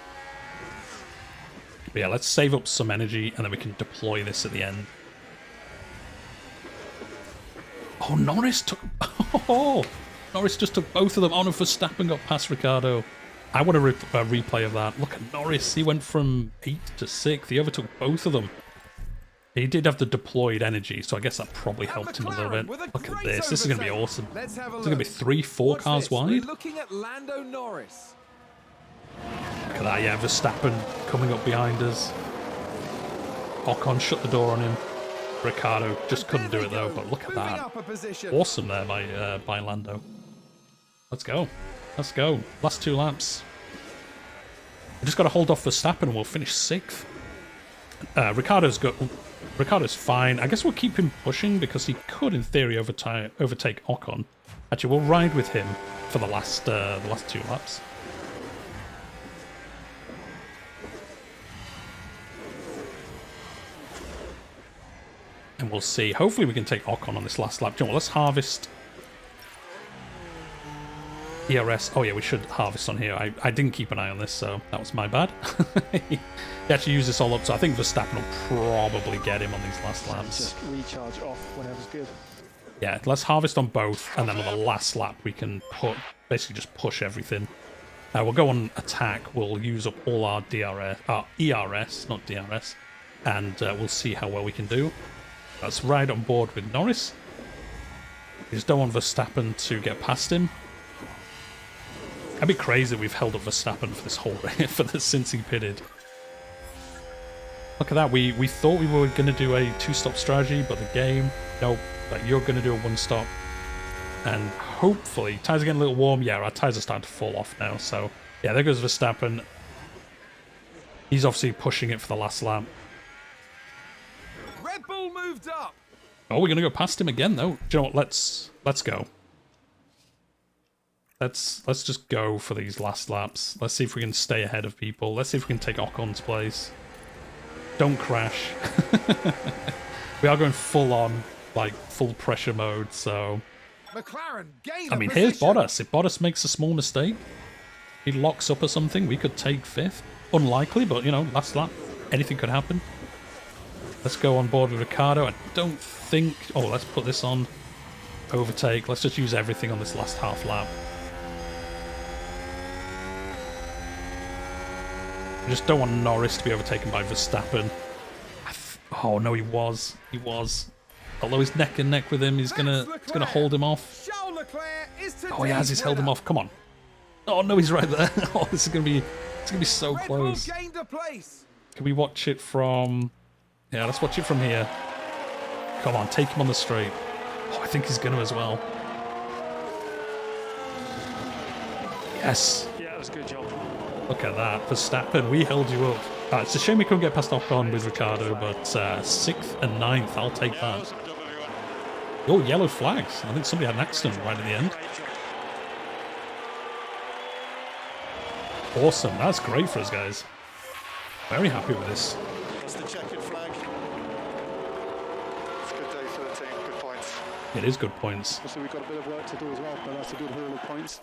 S1: But yeah, let's save up some energy and then we can deploy this at the end. Oh, Norris took... Oh, Norris just took both of them on and Verstappen got past Ricciardo. I want a replay of that. Look at Norris. He went from 8th to 6th. He overtook both of them. He did have the deployed energy, so I guess that probably helped him a little bit. Look at this. This is going to be awesome. This is going to be 3-4 cars wide.
S2: We're looking at Lando Norris.
S1: Look at that, yeah, Verstappen coming up behind us. Ocon shut the door on him. Ricciardo just couldn't do it though, but look at that. Awesome there by Lando. Let's go. Let's go. Last 2 laps. We just got to hold off Verstappen and we'll finish 6th. Ricciardo's fine. I guess we'll keep him pushing because he could, in theory, overtake Ocon. Actually, we'll ride with him for the last 2 laps. And we'll see. Hopefully we can take Ocon on this last lap. Let's harvest. ERS. Oh yeah, we should harvest on here. I didn't keep an eye on this, so that was my bad. He actually used this all up, so I think Verstappen will probably get him on these last laps.
S5: Just recharge off whenever's good.
S1: Yeah, let's harvest on both, and then on the last lap we can basically just push everything. We'll go on attack. We'll use up all our ERS, not DRS, and we'll see how well we can do. Let's ride on board with Norris. We just don't want Verstappen to get past him. That'd be crazy if we've held up Verstappen for this whole since he pitted. Look at that. We thought we were going to do a two-stop strategy, but the game, nope. But you're going to do a one-stop. And hopefully, tyres are getting a little warm. Yeah, our tyres are starting to fall off now. So, yeah, there goes Verstappen. He's obviously pushing it for the last lap.
S2: Red Bull moved up.
S1: Oh, we're going to go past him again, though. Do you know what? Let's go. Let's just go for these last laps. Let's see if we can stay ahead of people. Let's see if we can take Ocon's place. Don't crash. We are going full on, like, full pressure mode, so...
S2: McLaren gain
S1: I mean, here's Bottas. If Bottas makes a small mistake, he locks up or something, we could take 5th. Unlikely, but, you know, last lap, anything could happen. Let's go on board with Ricciardo. I don't think... Oh, let's put this on. Overtake. Let's just use everything on this last half lap. I just don't want Norris to be overtaken by Verstappen. Oh, no, he was. He was. Although he's neck and neck with him, he's gonna hold him off. Oh, he has. He's held him off. Come on. Oh no, he's right there. Oh, this is gonna be so close. Can we watch it from? Yeah, let's watch it from here. Come on, take him on the straight. Oh, I think he's gonna as well. Yes.
S5: Yeah, that was a good job.
S1: Look at that, Verstappen. We held you up. It's a shame we couldn't get past Ocon with Ricciardo, but 6th and 9th, I'll take that. Oh, yellow flags. I think somebody had an accident right at the end. Awesome. That's great for us, guys. Very happy with this.
S4: That's the checkered flag. It's a good day for the team. Good points.
S1: It is good points.
S5: So we've got a bit of work to do as well, but that's a good haul of points.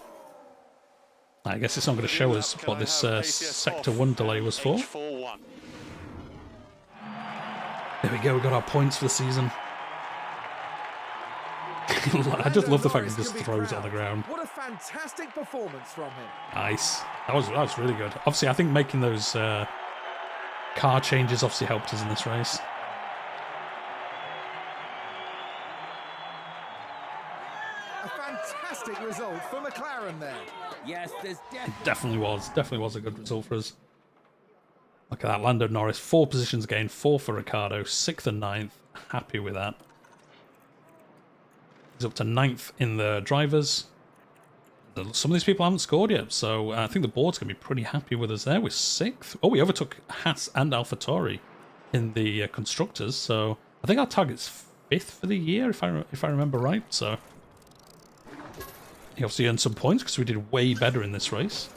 S1: I guess it's not going to show us what this Sector 1 delay was for. There we go, we got our points for the season. I just love the fact that he just throws it on the ground.
S2: What a fantastic performance from him.
S1: Nice. That was really good. Obviously, I think making those car changes obviously helped us in this race.
S2: A fantastic result for McLaren there.
S6: Yes, there's
S1: It definitely was a good result for us. Look at that, Lando Norris, 4 positions gained, 4 for Ricciardo, 6th and 9th. Happy with that. He's up to 9th in the drivers. Some of these people haven't scored yet, so I think the board's going to be pretty happy with us there. We're 6th. Oh, we overtook Haas and AlphaTauri in the constructors, so I think our target's 5th for the year, if I remember right. So he obviously earned some points because we did way better in this race.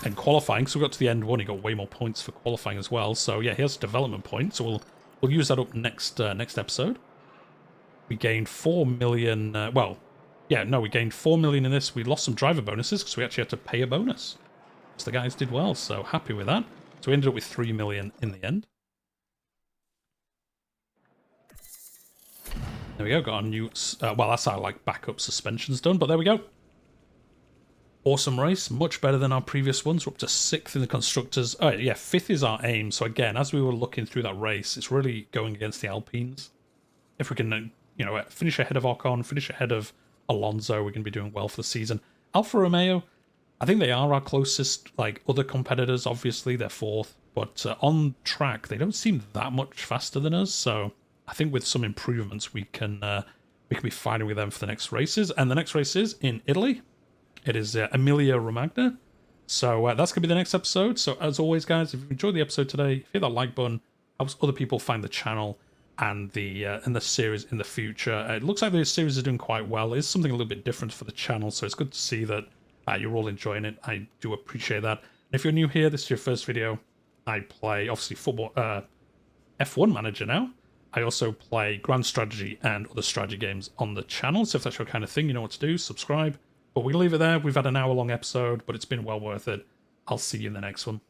S1: And qualifying, so we got to the end one, he got way more points for qualifying as well. So yeah, he has development points, so we'll use that up next episode. We gained 4 million, we gained 4 million in this. We lost some driver bonuses because we actually had to pay a bonus. So the guys did well, so happy with that. So we ended up with 3 million in the end. There we go, got our new, that's our like backup suspensions done, but there we go. Awesome race, much better than our previous ones. We're up to 6th in the constructors. Oh yeah, 5th is our aim. So again, as we were looking through that race, it's really going against the Alpines. If we can, finish ahead of Ocon, finish ahead of Alonso, we're going to be doing well for the season. Alfa Romeo, I think they are our closest, other competitors. Obviously, they're 4th, but on track, they don't seem that much faster than us. So I think with some improvements, we can be fighting with them for the next races. And the next race is in Italy. It is Emilia-Romagna. So that's going to be the next episode. So as always, guys, if you enjoyed the episode today, hit that like button. Helps other people find the channel and the series in the future. It looks like the series is doing quite well. It's something a little bit different for the channel, so it's good to see that you're all enjoying it. I do appreciate that. And if you're new here, this is your first video. I play, obviously, football F1 Manager now. I also play Grand Strategy and other strategy games on the channel. So if that's your kind of thing, you know what to do. Subscribe. But we'll leave it there. We've had an hour-long episode, but it's been well worth it. I'll see you in the next one.